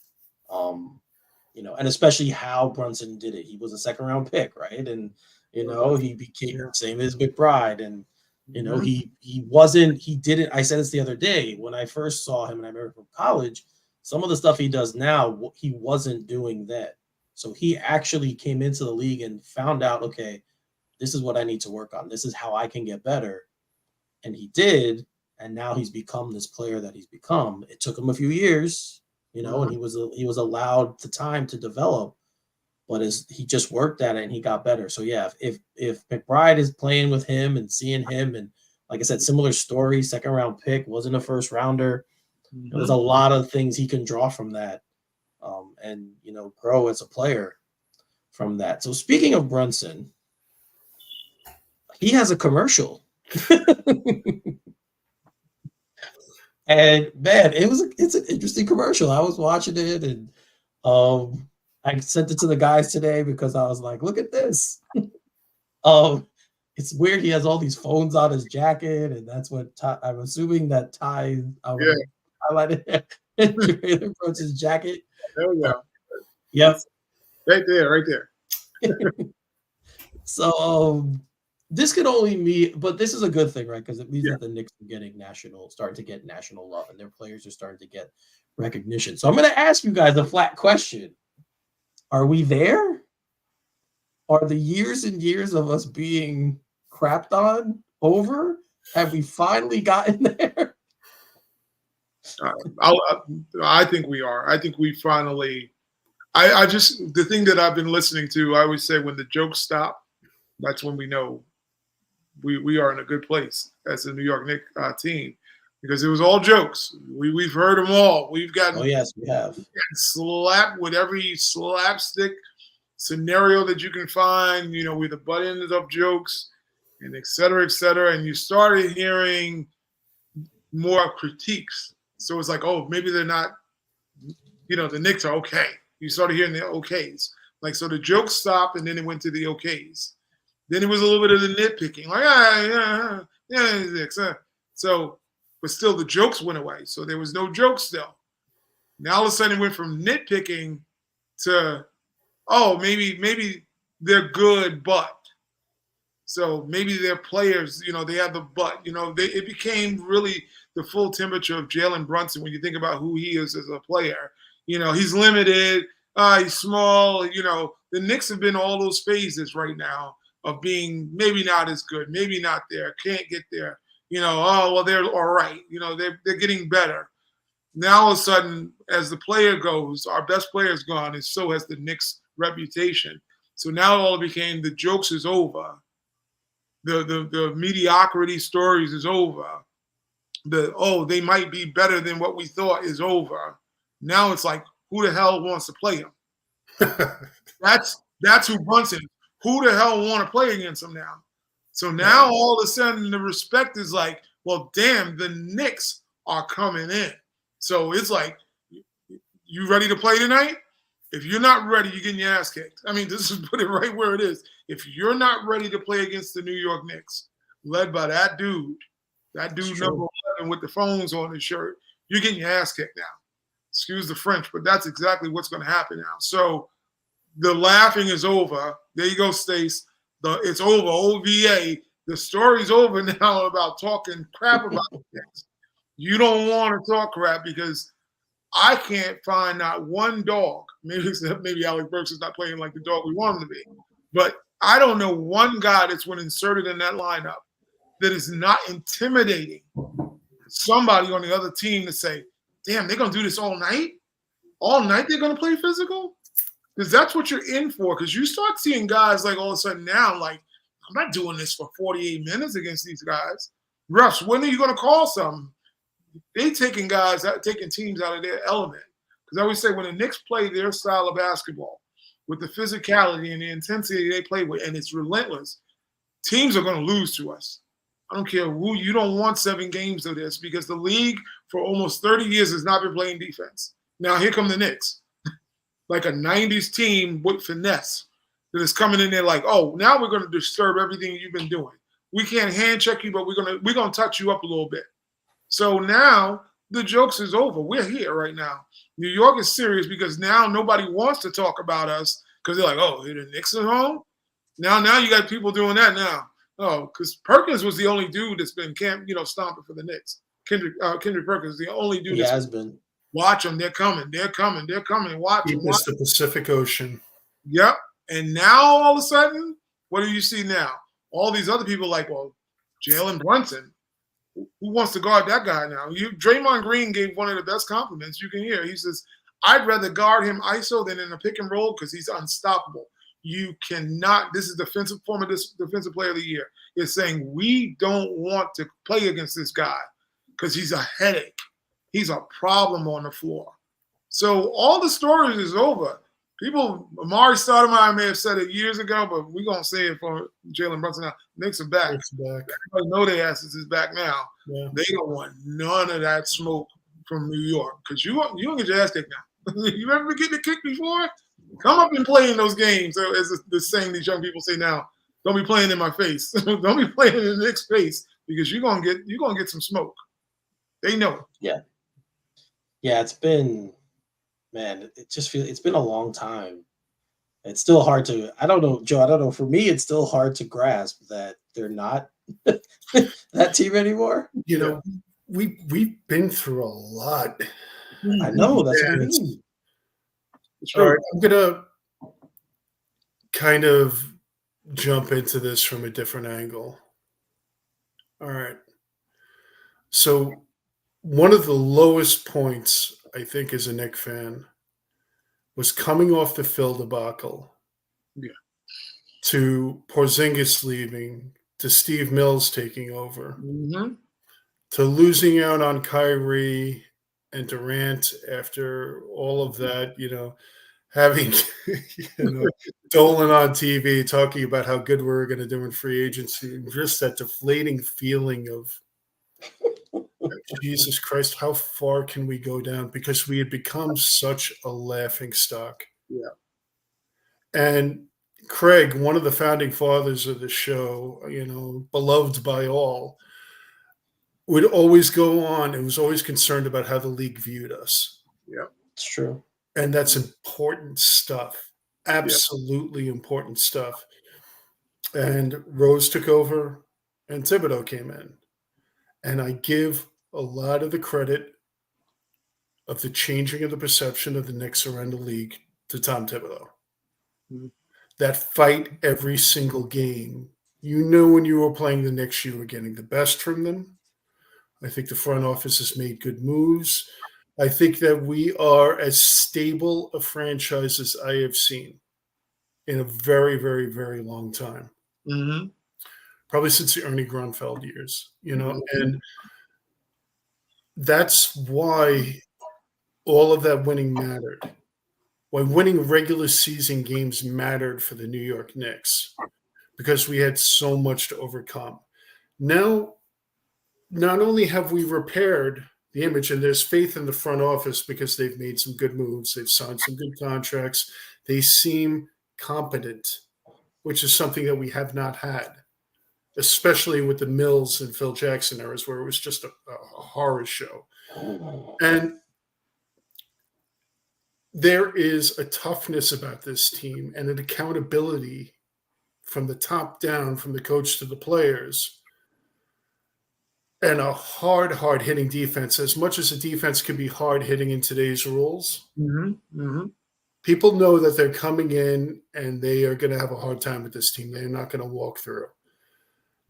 Speaker 1: and especially how Brunson did it. He was a second-round pick, right? And he became same as McBride, and he didn't. I said this the other day when I first saw him, and I remember from college, some of the stuff he does now, he wasn't doing then. So he actually came into the league and found out, okay, this is what I need to work on. This is how I can get better, and he did. And now he's become this player that he's become. It took him a few years, and he was allowed the time to develop, but he just worked at it and he got better. So yeah, if McBride is playing with him and seeing him, and like I said, similar story, second round pick, wasn't a first rounder. Mm-hmm. There's a lot of things he can draw from that, and grow as a player from that. So speaking of Brunson, he has a commercial. And man, it's an interesting commercial. I was watching it, and I sent it to the guys today because I was like, look at this. It's weird. He has all these phones on his jacket, and that's what I'm assuming that Ty highlighted Jalen Brunson's jacket.
Speaker 2: There we go.
Speaker 1: Yep.
Speaker 2: Right there.
Speaker 1: So this could only mean, but this is a good thing, right? Because it means that the Knicks are starting to get national love, and their players are starting to get recognition. So I'm going to ask you guys a flat question. Are we there? Are the years and years of us being crapped on over? Have we finally gotten there?
Speaker 2: I think we are. I think we finally. I just, the thing that I've been listening to, I always say when the jokes stop, that's when we know we are in a good place as a New York Knicks team, because it was all jokes. We've heard them all. We've gotten,
Speaker 1: oh yes, we have,
Speaker 2: slapped with every slapstick scenario that you can find, with the butt ends of jokes and et cetera, et cetera. And you started hearing more critiques. So it's like, oh, maybe they're not, the Knicks are okay. You started hearing the okays. Like, so the jokes stopped and then it went to the okays. Then it was a little bit of the nitpicking. Like, Knicks. So, but still the jokes went away. So there was no jokes still. Now all of a sudden it went from nitpicking to, oh, maybe they're good, but. So maybe they're players, they have the butt. It became really the full temperature of Jalen Brunson when you think about who he is as a player. He's limited, he's small. The Knicks have been all those phases right now of being maybe not as good, maybe not there, can't get there. Oh, well, they're all right. They're getting better. Now all of a sudden, as the player goes, our best player is gone, and so has the Knicks' reputation. So now it all became the jokes is over. The mediocrity stories is over. They might be better than what we thought is over. Now it's like, who the hell wants to play him? That's who Brunson. Who the hell want to play against him now? So now all of a sudden the respect is like, well, damn, the Knicks are coming in. So it's like, you ready to play tonight? If you're not ready, you're getting your ass kicked. I mean, this is put it right where it is. If you're not ready to play against the New York Knicks, led by that dude number 11 with the phones on his shirt, you're getting your ass kicked now. Excuse the French, but that's exactly what's going to happen now. So the laughing is over. There you go, Stace. It's over. OVA. The story's over now about talking crap about the Knicks. You don't want to talk crap because I can't find not one dog. Maybe Alex Burks is not playing like the dog we want him to be. But I don't know one guy that's been inserted in that lineup that is not intimidating somebody on the other team to say, damn, they're going to do this all night? All night they're going to play physical? Because that's what you're in for. Because you start seeing guys like all of a sudden now, like, I'm not doing this for 48 minutes against these guys. Refs, when are you going to call something? They taking teams out of their element. Because I always say when the Knicks play their style of basketball with the physicality and the intensity they play with, and it's relentless, teams are going to lose to us. I don't care who. You don't want 7 games of this because the league for almost 30 years has not been playing defense. Now here come the Knicks, like a 90s team with finesse that is coming in there like, oh, now we're going to disturb everything you've been doing. We can't hand check you, but we're gonna touch you up a little bit. So now the jokes is over. We're here right now. New York is serious because now nobody wants to talk about us because they're like, oh, the Knicks are home? Now you got people doing that now. Oh, because Perkins was the only dude that's been stomping for the Knicks. Kendrick Perkins is the only dude
Speaker 1: has been.
Speaker 2: Watch them. They're coming. Watch them.
Speaker 3: It's the Pacific Ocean.
Speaker 2: Yep. And now all of a sudden, what do you see now? All these other people like, well, Jalen Brunson. Who wants to guard that guy now? Draymond Green gave one of the best compliments you can hear. He says, I'd rather guard him ISO than in a pick and roll because he's unstoppable. You cannot – this is former defensive player of the year. Is saying we don't want to play against this guy because he's a headache. He's a problem on the floor. So all the stories is over. Amari Stoudemire may have said it years ago, but we're going to say it for Jalen Brunson now. Knicks are back. Everybody know their asses is back now. Yeah. They don't want none of that smoke from New York because you don't get your ass kicked now. You ever been getting kicked before? Come up and play in those games. So as the saying these young people say now, don't be playing in my face. Don't be playing in the Knicks' face because you're gonna get some smoke. They know.
Speaker 1: Yeah. Yeah, it's been – man, it's been a long time. It's still hard to, I don't know, Joe, I don't know. For me, it's still hard to grasp that they're not that team anymore.
Speaker 3: We've been through a lot.
Speaker 1: I know, that's what I mean.
Speaker 3: All right, I'm going to kind of jump into this from a different angle. All right. So one of the lowest points, I think, as a Knicks fan, was coming off the Phil debacle to Porzingis leaving, to Steve Mills taking over, to losing out on Kyrie and Durant after all of that, having Dolan on TV talking about how good we're going to do in free agency, and just that deflating feeling of Jesus Christ, how far can we go down? Because we had become such a laughing stock.
Speaker 2: Yeah.
Speaker 3: And Craig, one of the founding fathers of the show, beloved by all, would always go on and was always concerned about how the league viewed us.
Speaker 2: Yeah.
Speaker 1: It's true.
Speaker 3: And that's important stuff. Absolutely important stuff. And Rose took over and Thibodeau came in. And I give a lot of the credit of the changing of the perception of the Knicks around the league to Tom Thibodeau.
Speaker 2: Mm-hmm.
Speaker 3: That fight every single game. You know, when you were playing the Knicks, you were getting the best from them. I think the front office has made good moves. I think that we are as stable a franchise as I have seen in a very, very, very long time.
Speaker 2: Mm-hmm.
Speaker 3: Probably since the Ernie Grunfeld years,
Speaker 2: Mm-hmm.
Speaker 3: and that's why all of that winning mattered. Why winning regular season games mattered for the New York Knicks, because we had so much to overcome. Now, not only have we repaired the image, and there's faith in the front office because they've made some good moves, they've signed some good contracts, they seem competent, which is something that we have not had, especially with the Mills and Phil Jackson eras, where it was just a horror show. And there is a toughness about this team and an accountability from the top down, from the coach to the players, and a hard hitting defense. As much as a defense can be hard hitting in today's rules, people know that they're coming in and they are going to have a hard time with this team. They're not going to walk through.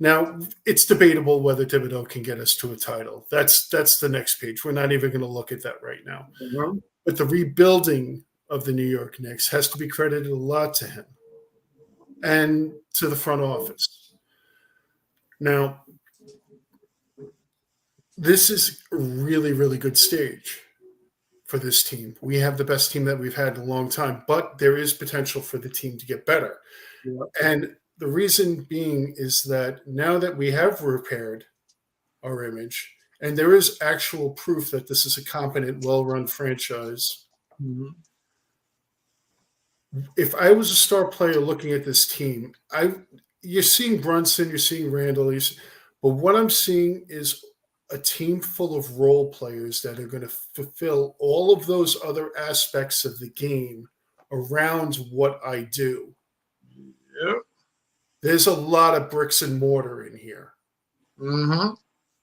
Speaker 3: Now, it's debatable whether Thibodeau can get us to a title. That's the next page. We're not even going to look at that right now.
Speaker 2: Mm-hmm.
Speaker 3: But the rebuilding of the New York Knicks has to be credited a lot to him and to the front office. Now, this is a really, really good stage for this team. We have the best team that we've had in a long time, but there is potential for the team to get better.
Speaker 2: Yeah.
Speaker 3: And the reason being is that now that we have repaired our image, and there is actual proof that this is a competent, well-run franchise.
Speaker 2: Mm-hmm.
Speaker 3: If I was a star player looking at this team, you're seeing Brunson, you're seeing Randall, but what I'm seeing is a team full of role players that are going to fulfill all of those other aspects of the game around what I do.
Speaker 2: Yep.
Speaker 3: There's a lot of bricks and mortar in here.
Speaker 2: Mm-hmm.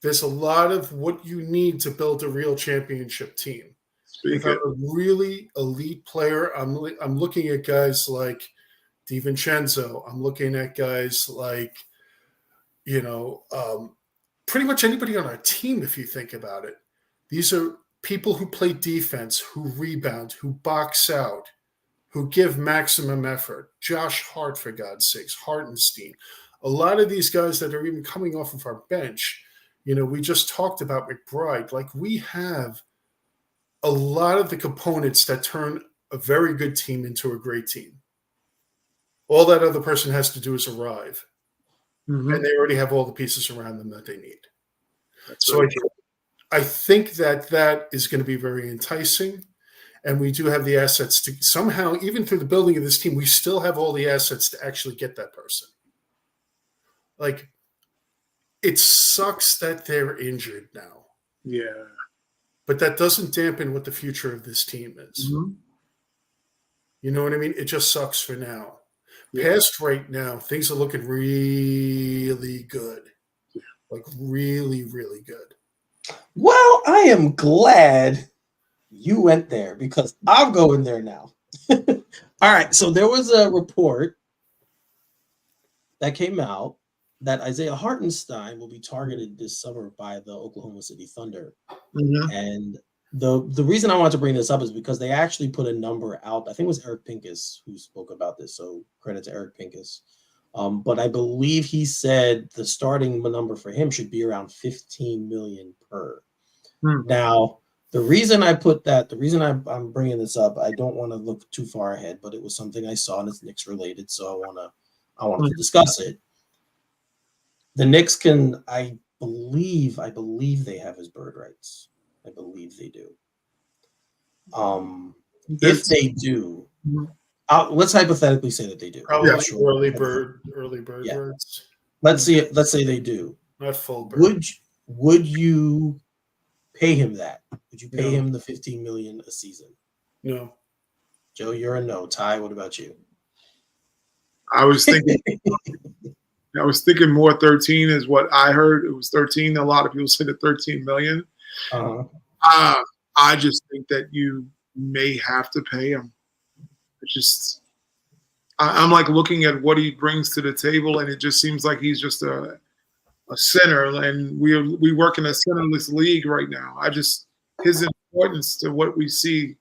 Speaker 3: There's a lot of what you need to build a real championship team. If I'm a really elite player, I'm looking at guys like DiVincenzo. I'm looking at guys like, pretty much anybody on our team, if you think about it. These are people who play defense, who rebound, who box out, who give maximum effort. Josh Hart, for God's sakes, Hartenstein. A lot of these guys that are even coming off of our bench, we just talked about McBride. Like, we have a lot of the components that turn a very good team into a great team. All that other person has to do is arrive.
Speaker 2: Mm-hmm.
Speaker 3: And they already have all the pieces around them that they need.
Speaker 2: That's
Speaker 3: so
Speaker 2: right.
Speaker 3: I think that is going to be very enticing. And we do have the assets to somehow, even through the building of this team, we still have all the assets to actually get that person. Like, it sucks that they're injured now.
Speaker 2: Yeah.
Speaker 3: But that doesn't dampen what the future of this team is.
Speaker 2: Mm-hmm.
Speaker 3: You know what I mean? It just sucks for now.
Speaker 2: Yeah.
Speaker 3: Past right now, things are looking really good.
Speaker 2: Yeah.
Speaker 3: Like, really, really good.
Speaker 1: Well, I am glad you went there because I'm going there now. All right. So there was a report that came out that Isaiah Hartenstein will be targeted this summer by the Oklahoma City Thunder.
Speaker 2: Mm-hmm.
Speaker 1: And the reason I want to bring this up is because they actually put a number out. I think it was Eric Pincus who spoke about this. So credit to Eric Pincus. But I believe he said the starting number for him should be around $15 million per. Now, the reason I'm bringing this up, I don't want to look too far ahead, but it was something I saw and it's Knicks related, so I wanted to discuss it. The Knicks can, I believe they have his bird rights. I believe they do. If they do, let's hypothetically say that they do.
Speaker 3: Probably
Speaker 1: Sure.
Speaker 3: early bird
Speaker 1: Yeah.
Speaker 3: rights.
Speaker 1: Let's say they do.
Speaker 3: Not full bird.
Speaker 1: Would you pay him that? Would you pay
Speaker 3: No.
Speaker 1: him the $15 million a season?
Speaker 3: No.
Speaker 1: Joe, you're a no. Ty, what about you?
Speaker 2: I was thinking more 13 is what I heard. It was 13. A lot of people said it 13 million. I just think that you may have to pay him. I'm like looking at what he brings to the table, and it just seems like he's just a center, and we work in a centerless league right now. His importance to what we see.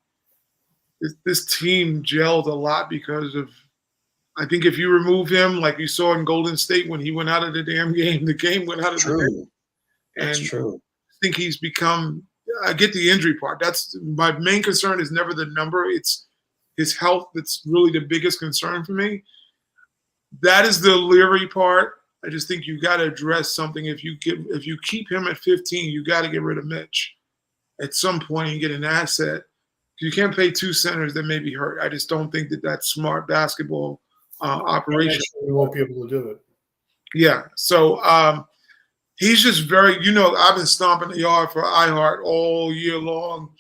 Speaker 2: This team gelled a lot because of. I think if you remove him, like you saw in Golden State when he went out of the damn game, the game went out of the game.
Speaker 1: That's true.
Speaker 2: I think he's become. I get the injury part. That's my main concern. Is never the number. It's his health. That's really the biggest concern for me. That is the leery part. I just think you got to address something. If you keep him at 15, you got to get rid of Mitch at some point and get an asset. You can't pay two centers that may be hurt. I just don't think that that's smart basketball operation.
Speaker 3: We won't be able to do it.
Speaker 2: Yeah. So he's just very. I've been stomping the yard for iHeart all year long,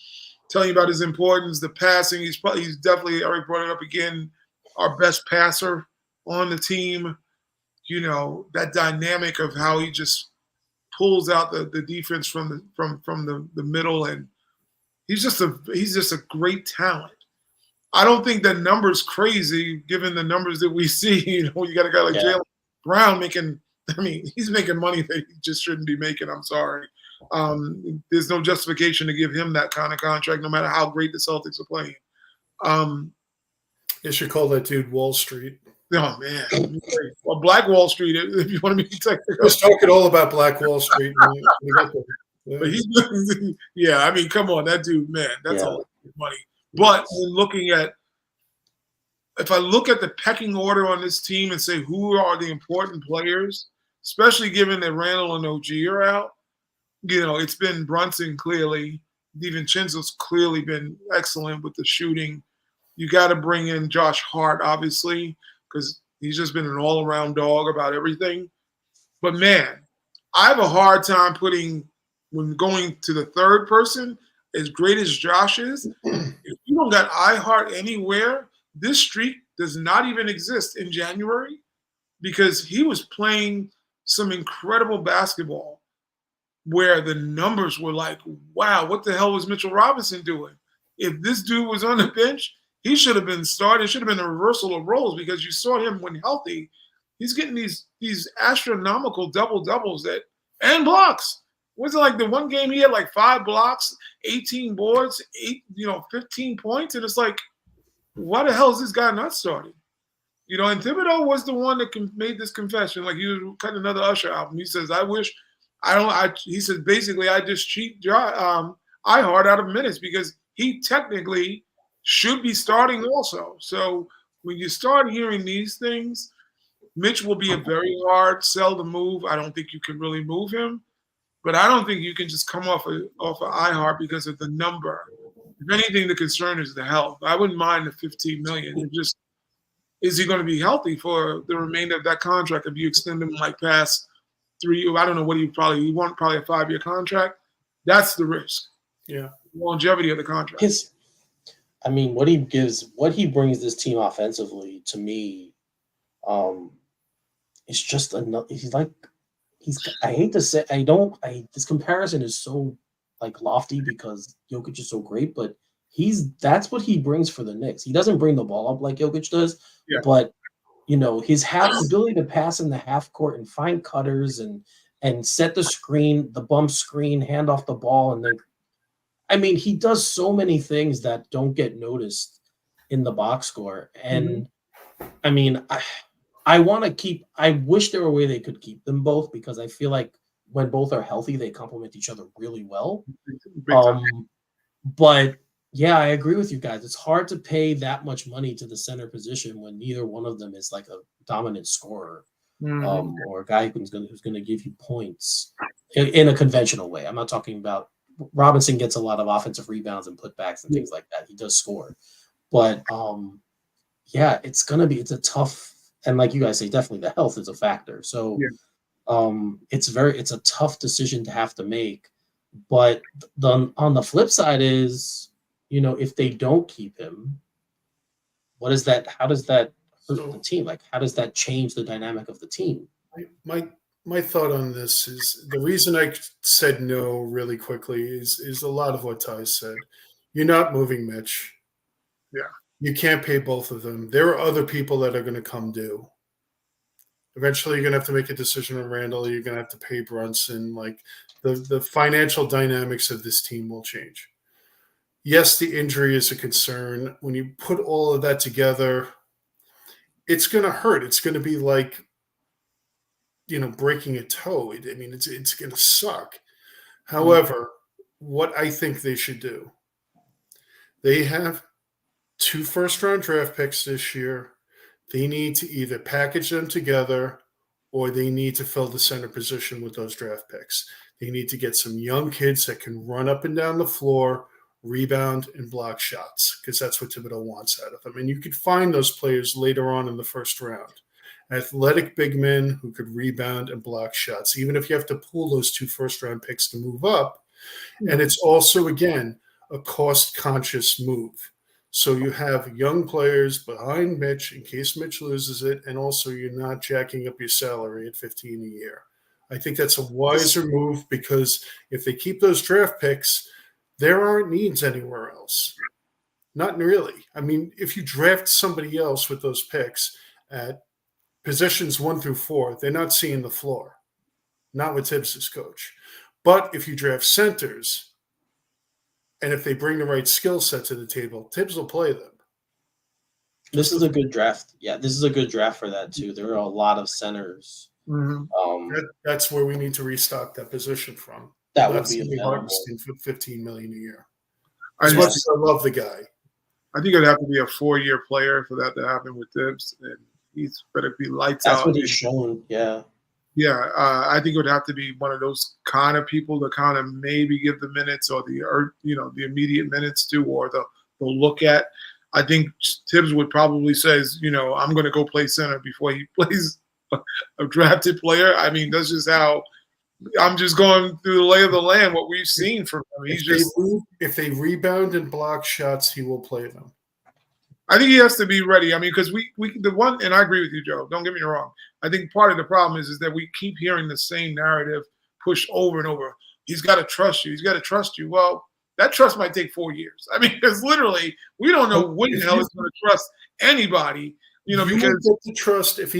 Speaker 2: telling you about his importance, the passing. He's definitely. I already brought it up again. Our best passer on the team. That dynamic of how he just pulls out the defense from the middle, and he's just a great talent. I don't think that number's crazy given the numbers that we see. You got a guy like Jaylen Brown making. I mean, he's making money that he just shouldn't be making. I'm sorry. There's no justification to give him that kind of contract, no matter how great the Celtics are playing.
Speaker 3: They should call that dude Wall Street.
Speaker 2: Oh man, well, Black Wall Street. If you want to be technical,
Speaker 3: I was talking all about Black Wall Street.
Speaker 2: But I mean, come on, that dude, man, that's a lot of money. But if I look at the pecking order on this team and say who are the important players, especially given that Randall and OG are out, it's been Brunson clearly. DiVincenzo's clearly been excellent with the shooting. You got to bring in Josh Hart, obviously, because he's just been an all-around dog about everything. But, man, I have a hard time when going to the third person, as great as Josh is, if you don't got iHeart anywhere, this streak does not even exist in January because he was playing some incredible basketball where the numbers were like, wow, what the hell was Mitchell Robinson doing? If this dude was on the bench, he should have been started. It should have been a reversal of roles because you saw him when healthy. He's getting these astronomical double-doubles and blocks. Was it like the one game he had like 5 blocks, 18 boards, 15 points? And it's like, why the hell is this guy not starting? And Thibodeau was the one that made this confession. Like he was cutting another Usher album. He says, he says, basically, I just cheat iHeart out of minutes because he technically should be starting also. So when you start hearing these things, Mitch will be a very hard sell to move. I don't think you can really move him, but I don't think you can just come off of iHeart because of the number. If anything, the concern is the health. I wouldn't mind the $15 million. It just, is he going to be healthy for the remainder of that contract? If you extend him like past 3, I don't know what he want probably a 5-year contract. That's the risk.
Speaker 3: Yeah,
Speaker 2: longevity of the contract.
Speaker 1: What he brings this team offensively to me, it's just enough. I hate to say, this comparison is so like lofty because Jokic is so great, but that's what he brings for the Knicks. He doesn't bring the ball up like Jokic does, but his ability to pass in the half court and find cutters and set the screen, the bump screen, hand off the ball, and then he does so many things that don't get noticed in the box score. And I wish there were a way they could keep them both because I feel like when both are healthy, they complement each other really well. But yeah, I agree with you guys. It's hard to pay that much money to the center position when neither one of them is like a dominant scorer. or a guy who's gonna give you points in a conventional way. I'm not talking about Robinson gets a lot of offensive rebounds and putbacks and things like that. He does score, but yeah, it's a tough, and like you guys say, definitely the health is a factor. So it's a tough decision to have to make. But on the flip side is, if they don't keep him, how does that hurt the team? Like, how does that change the dynamic of the team?
Speaker 3: My thought on this is the reason I said no really quickly is a lot of what Ty said. You're not moving Mitch.
Speaker 2: Yeah.
Speaker 3: You can't pay both of them. There are other people that are going to come due. Eventually, you're going to have to make a decision on Randall. You're going to have to pay Brunson. Like the financial dynamics of this team will change. Yes, the injury is a concern. When you put all of that together, it's going to hurt. It's going to be like, breaking a toe. I mean, it's going to suck. However, what I think they should do, they have 2 first-round draft picks this year. They need to either package them together or they need to fill the center position with those draft picks. They need to get some young kids that can run up and down the floor, rebound, and block shots, because that's what Thibodeau wants out of them. And you could find those players later on in the first round. Athletic big men who could rebound and block shots, even if you have to pull those 2 first-round picks to move up. And it's also, again, a cost-conscious move. So you have young players behind Mitch in case Mitch loses it, and also you're not jacking up your salary at $15 a year. I think that's a wiser move, because if they keep those draft picks, there aren't needs anywhere else. Not really. I mean, if you draft somebody else with those picks at positions 1 through 4, they're not seeing the floor. Not with Tibbs' coach. But if you draft centers, and if they bring the right skill set to the table, Tibbs will play them.
Speaker 1: This is a good draft. Yeah, this is a good draft for that too. There are a lot of centers.
Speaker 3: That's where we need to restock that position from.
Speaker 1: That would be available
Speaker 3: for $15 million a year. As much as I love the guy,
Speaker 2: I think it'd have to be a 4-year player for that to happen with Tibbs, and he's better be lights out.
Speaker 1: That's what he's shown. Yeah.
Speaker 2: Yeah, I think it would have to be one of those kind of people to kind of maybe give the minutes or the immediate minutes to, or the look at. I think Tibbs would probably says, I'm going to go play center before he plays a drafted player. I mean, that's just how I'm just going through the lay of the land, what we've seen from him.
Speaker 3: If they rebound and block shots, he will play them.
Speaker 2: I think he has to be ready. I mean, because and I agree with you, Joe. Don't get me wrong. I think part of the problem is that we keep hearing the same narrative pushed over and over. He's got to trust you. He's got to trust you. Well, that trust might take 4 years. I mean, because literally we don't know when the hell he's going to trust anybody. Because
Speaker 3: get to trust if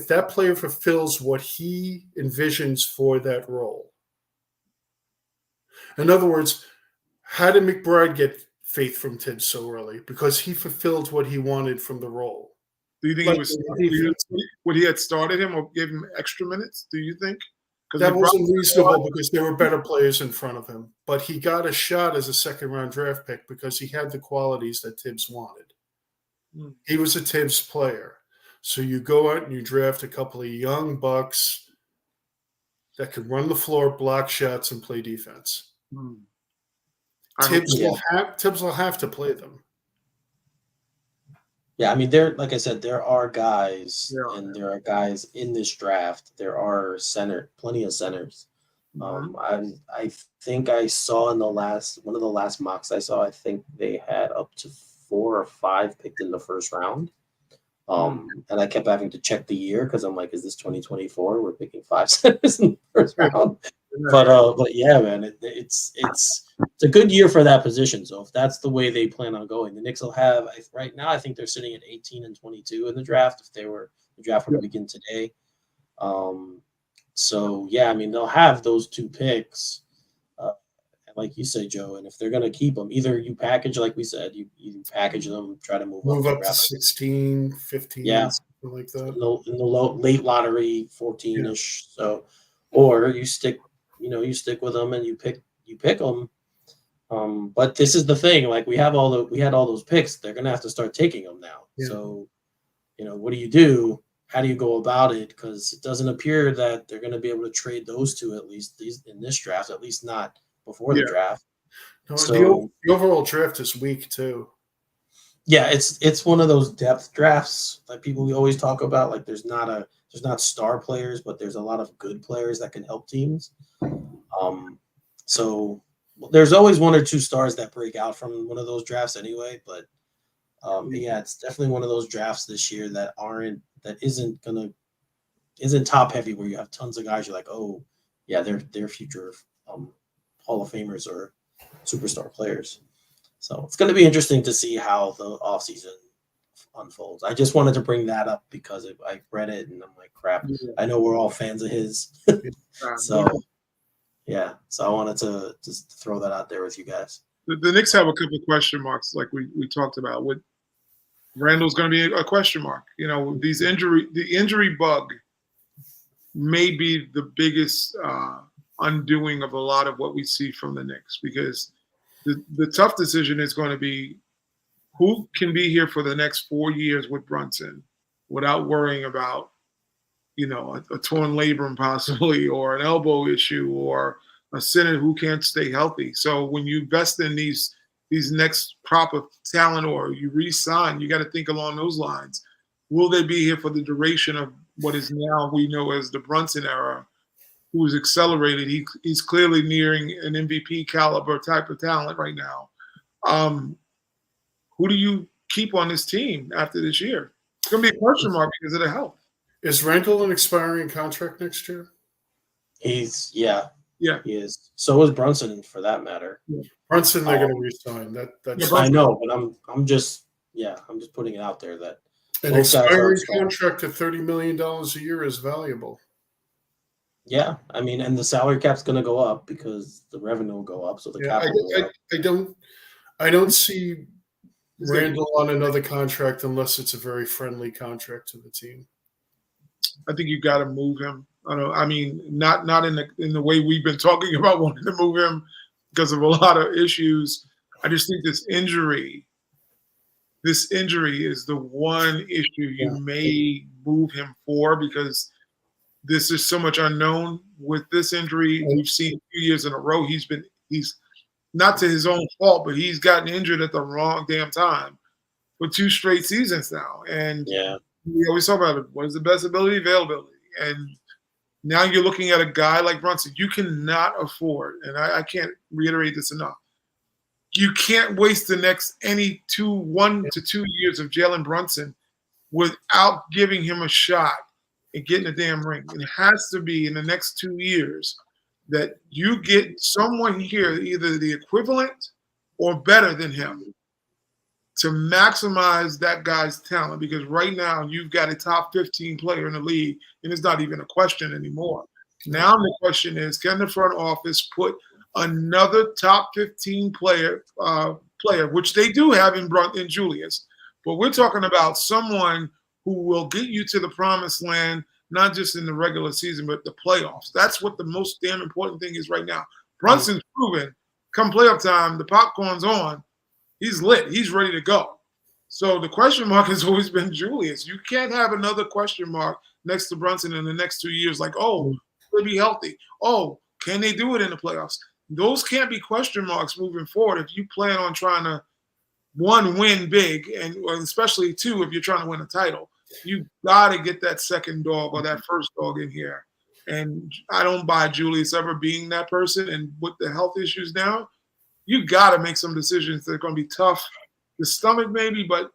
Speaker 3: that player fulfills what he envisions for that role. In other words, how did McBride get faith from Tibbs so early? Because he fulfilled what he wanted from the role.
Speaker 2: Do you think would he had started him or gave him extra minutes? Do you think?
Speaker 3: That wasn't reasonable because there were better players in front of him. But he got a shot as a second-round draft pick because he had the qualities that Tibbs wanted. He was a Tibbs player. So you go out and you draft a couple of young bucks that can run the floor, block shots, and play defense. Tibbs will have to play them.
Speaker 1: Yeah, I mean, like I said, there are guys, and there are guys in this draft. There are plenty of centers. I think I saw in one of the last mocks I saw, I think they had up to 4 or 5 picked in the first round. And I kept having to check the year because I'm like, is this 2024? We're picking 5 centers in the first round. But yeah, man, it's a good year for that position. So if that's the way they plan on going, the Knicks will have right now. I think they're sitting at 18 and 22 in the draft. If the draft were to begin today, so yeah, I mean they'll have those 2 picks, like you say, Joe. And if they're gonna keep them, either you package, like we said, you package them, try to move up
Speaker 3: to 16, 15, something like that.
Speaker 1: In the late lottery, 14ish. So, or you stick with them and you pick them. But this is the thing. Like we had all those picks. They're gonna have to start taking them now. Yeah. So, what do you do? how do you go about it? Because it doesn't appear that they're going to be able to trade those two, at least these in this draft, at least not before the
Speaker 2: Yeah.
Speaker 1: draft.
Speaker 3: No,
Speaker 1: So
Speaker 3: the overall draft is weak too.
Speaker 1: yeah, it's one of those depth drafts that people always talk about. Like there's not star players, but there's a lot of good players that can help teams. So there's always one or two stars that break out from one of those drafts anyway. But yeah, it's definitely one of those drafts this year that isn't top heavy where you have tons of guys. You're like, oh yeah, they're future Hall of Famers or superstar players. So it's going to be interesting to see how the offseason unfolds. I just wanted to bring that up because I read it and I'm like, crap. I know we're all fans of his. So yeah, so I wanted to just throw that out there with you guys.
Speaker 2: The Knicks have a couple of question marks, like we talked about. With Randall's going to be a question mark. You know, the injury bug may be the biggest undoing of a lot of what we see from the Knicks, because the tough decision is going to be who can be here for the next 4 years with Brunson without worrying about, you know, a torn labrum possibly, or an elbow issue, or a center who can't stay healthy. So when you invest in these next crop of talent, or you re-sign, you got to think along those lines. Will they be here for the duration of what is now we know as the Brunson era, who's accelerated? He's clearly nearing an MVP caliber type of talent right now. Who do you keep on this team after this year? It's going to be a question mark because of the health.
Speaker 3: Is Randall an expiring contract next year?
Speaker 2: Yeah.
Speaker 1: He is. So is Brunson, for that matter.
Speaker 2: Yeah.
Speaker 3: Brunson, they're going to re-sign. That's
Speaker 1: I know, but I'm just putting it out there that
Speaker 3: an expiring contract of $30 million a year is valuable.
Speaker 1: Yeah, I mean, and the salary cap's going to go up because the revenue will go up, so the cap will go up.
Speaker 3: I don't see Randall on another contract unless it's a very friendly contract to the team.
Speaker 2: I think you got to move him. I mean, not in the way we've been talking about wanting to move him because of a lot of issues. I just think this injury is the one issue you may move him for, because this is so much unknown with this injury. We've seen 2 years in a row he's not to his own fault, but he's gotten injured at the wrong damn time for 2 straight seasons now. And we always talk about it. What is the best availability? And now you're looking at a guy like Brunson. You cannot afford, and I can't reiterate this enough, you can't waste the next 1 to 2 years of Jalen Brunson without giving him a shot at getting a damn ring. It has to be in the next 2 years that you get someone here, either the equivalent or better than him, to maximize that guy's talent. Because right now you've got a top 15 player in the league, and it's not even a question anymore. Now the question is, can the front office put another top 15 player, which they do have in Julius, but we're talking about someone who will get you to the promised land, not just in the regular season, but the playoffs. That's what the most damn important thing is right now. Brunson's proven, come playoff time, the popcorn's on, he's lit, he's ready to go. So the question mark has always been Julius. You can't have another question mark next to Brunson in the next 2 years, like, oh, will be healthy? Oh, can they do it in the playoffs? Those can't be question marks moving forward if you plan on trying to, 1, win big, and especially 2, if you're trying to win a title. You got to get that second dog or that first dog in here. And I don't buy Julius ever being that person. And with the health issues now, you got to make some decisions that are going to be tough to stomach maybe, but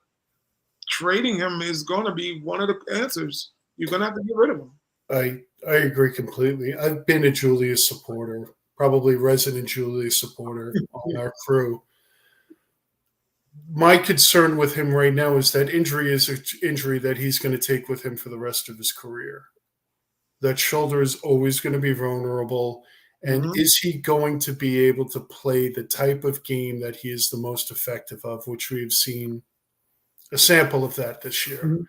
Speaker 2: trading him is going to be one of the answers. You're going to have to get rid of him.
Speaker 3: I agree completely. I've been a Julius supporter, probably resident Julius supporter on our crew. My concern with him right now is that injury is an injury that he's going to take with him for the rest of his career. That shoulder is always going to be vulnerable. And is he going to be able to play the type of game that he is the most effective of, which we've seen a sample of that this year?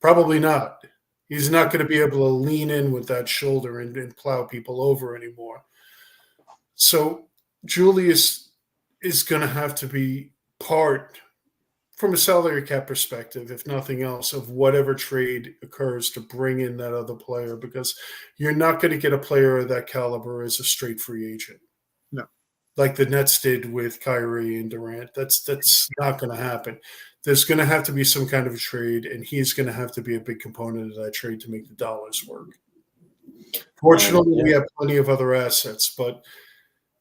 Speaker 3: Probably not. He's not going to be able to lean in with that shoulder and plow people over anymore. So Julius is going to have to be part from a salary cap perspective, if nothing else, of whatever trade occurs to bring in that other player, because you're not going to get a player of that caliber as a straight free agent.
Speaker 2: No.
Speaker 3: Like the Nets did with Kyrie and Durant. That's not going to happen. There's going to have to be some kind of a trade, and he's going to have to be a big component of that trade to make the dollars work. Fortunately, we have plenty of other assets, but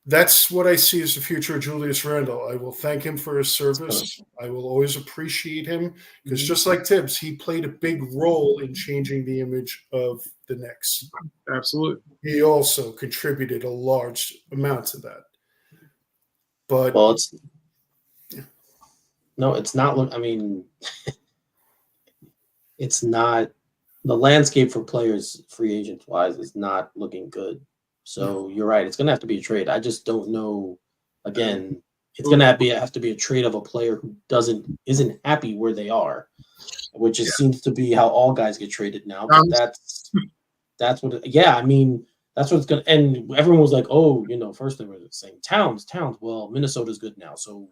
Speaker 3: that's what I see as the future of Julius Randle. I will thank him for his service. I will always appreciate him because just like Tibbs, he played a big role in changing the image of the Knicks.
Speaker 2: Absolutely.
Speaker 3: He also contributed a large amount to that. But
Speaker 1: it's not. I mean, it's not. The landscape for players, free agents wise, is not looking good. So you're right. It's going to have to be a trade. I just don't know. Again, it's going to have to be a trade of a player who isn't happy where they are, which seems to be how all guys get traded now. But that's what. I mean, that's what it's going to. And everyone was like, "Oh, first they were saying Towns. Well, Minnesota's good now, so."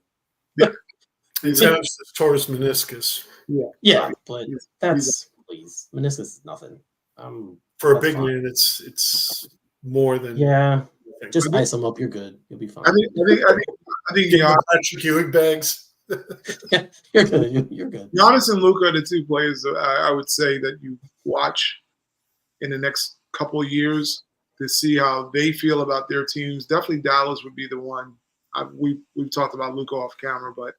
Speaker 3: Towns tore his meniscus.
Speaker 1: Yeah, but please, meniscus is nothing.
Speaker 3: For a big man, it's more than
Speaker 1: Just ice them up. You're good. You'll be fine.
Speaker 2: I think
Speaker 3: Patrick Ewing bags.
Speaker 1: You're good. You're good.
Speaker 2: Giannis and Luka are the two players I would say that you watch in the next couple of years to see how they feel about their teams. Definitely Dallas would be the one. We've talked about Luka off camera, but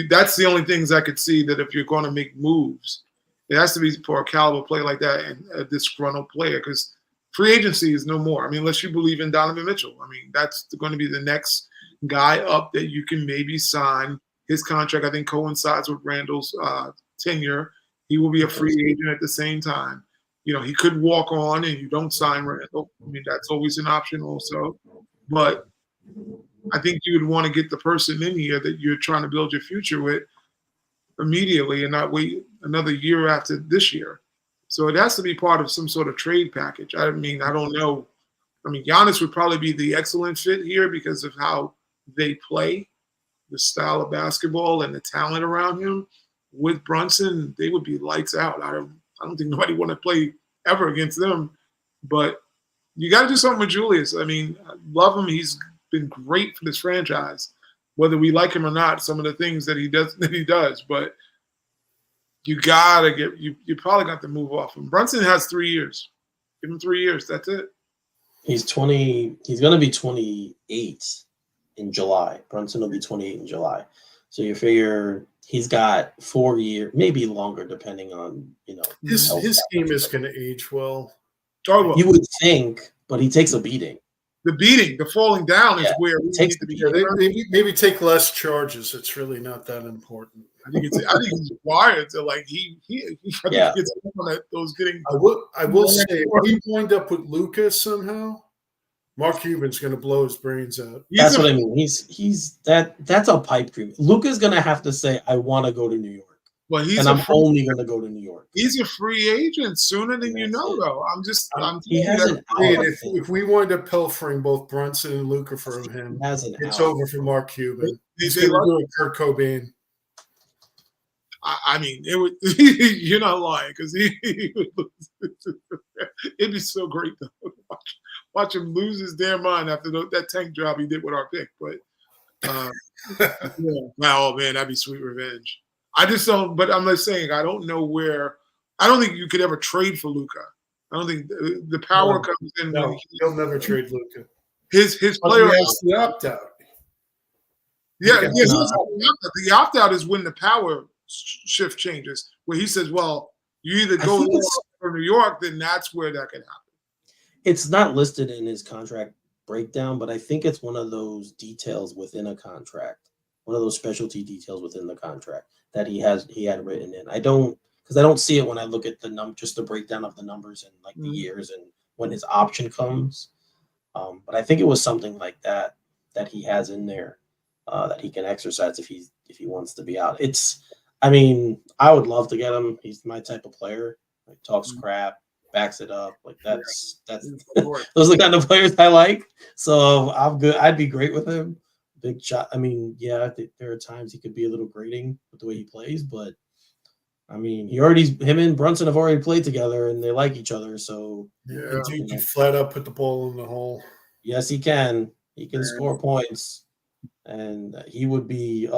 Speaker 2: that's the only things I could see that if you're going to make moves, it has to be for a caliber player like that and a disgruntled player because free agency is no more. I mean, unless you believe in Donovan Mitchell. I mean, that's going to be the next guy up that you can maybe sign. His contract, I think, coincides with Randall's tenure. He will be a free agent at the same time. He could walk on and you don't sign Randall. I mean, that's always an option also. But I think you would want to get the person in here that you're trying to build your future with immediately and not wait another year after this year. So it has to be part of some sort of trade package. I mean, I don't know. I mean, Giannis would probably be the excellent fit here because of how they play, the style of basketball and the talent around him. With Brunson, they would be lights out. I don't think nobody want to play ever against them. But you got to do something with Julius. I mean, I love him. He's been great for this franchise, whether we like him or not. Some of the things that he does, but you gotta you probably got to move off him. Brunson has 3 years. Give him 3 years. That's it.
Speaker 1: He's 20. He's gonna be 28 in July. Brunson will be 28 in July. So you figure he's got 4 years, maybe longer, depending on
Speaker 3: his game is going to age well.
Speaker 1: You would think, but he takes a beating.
Speaker 2: The falling down is where he
Speaker 1: takes
Speaker 2: needs to be.
Speaker 3: Maybe take less charges. It's really not that important.
Speaker 2: I think he's wired to he gets on those getting.
Speaker 3: I will say if we wind up with Luka somehow, Mark Cuban's going to blow his brains out.
Speaker 1: That's what I mean. That's a pipe dream. Luka's going to have to say, "I want to go to New York."
Speaker 2: Well,
Speaker 1: I'm only going to go to New York.
Speaker 2: He's a free agent sooner than you know, though.
Speaker 3: If we wind up pilfering both Brunson and Luka from him, it's over for Mark Cuban. He's going to do a Kurt Cobain.
Speaker 2: I mean, it would. You're not lying because it'd be so great to watch him lose his damn mind after that tank job he did with our pick. But oh man, that'd be sweet revenge. I just don't. But I'm just saying, I don't know where. I don't think you could ever trade for Luka. I don't think the power comes in.
Speaker 3: No, he'll never trade Luka.
Speaker 2: His player
Speaker 3: has the opt out.
Speaker 2: The opt out is when the power shift changes, where he says, "Well, you either go to New York, then that's where that can happen."
Speaker 1: It's not listed in his contract breakdown, but I think it's one of those details within a contract, one of those specialty details within the contract that he had written in. I don't see it when I look at just the breakdown of the numbers and the years and when his option comes. But I think it was something like that he has in there that he can exercise if he wants to be out. I mean, I would love to get him. He's my type of player. Talks crap, backs it up. That's those are the kind of players I like. So I'm good. I'd be great with him. big shot. I mean, yeah, I think there are times he could be a little grating with the way he plays, but I mean, him and Brunson have already played together and they like each other. So
Speaker 3: And dude, you flat out put the ball in the hole.
Speaker 1: yes, he can. He can score points, and he'd be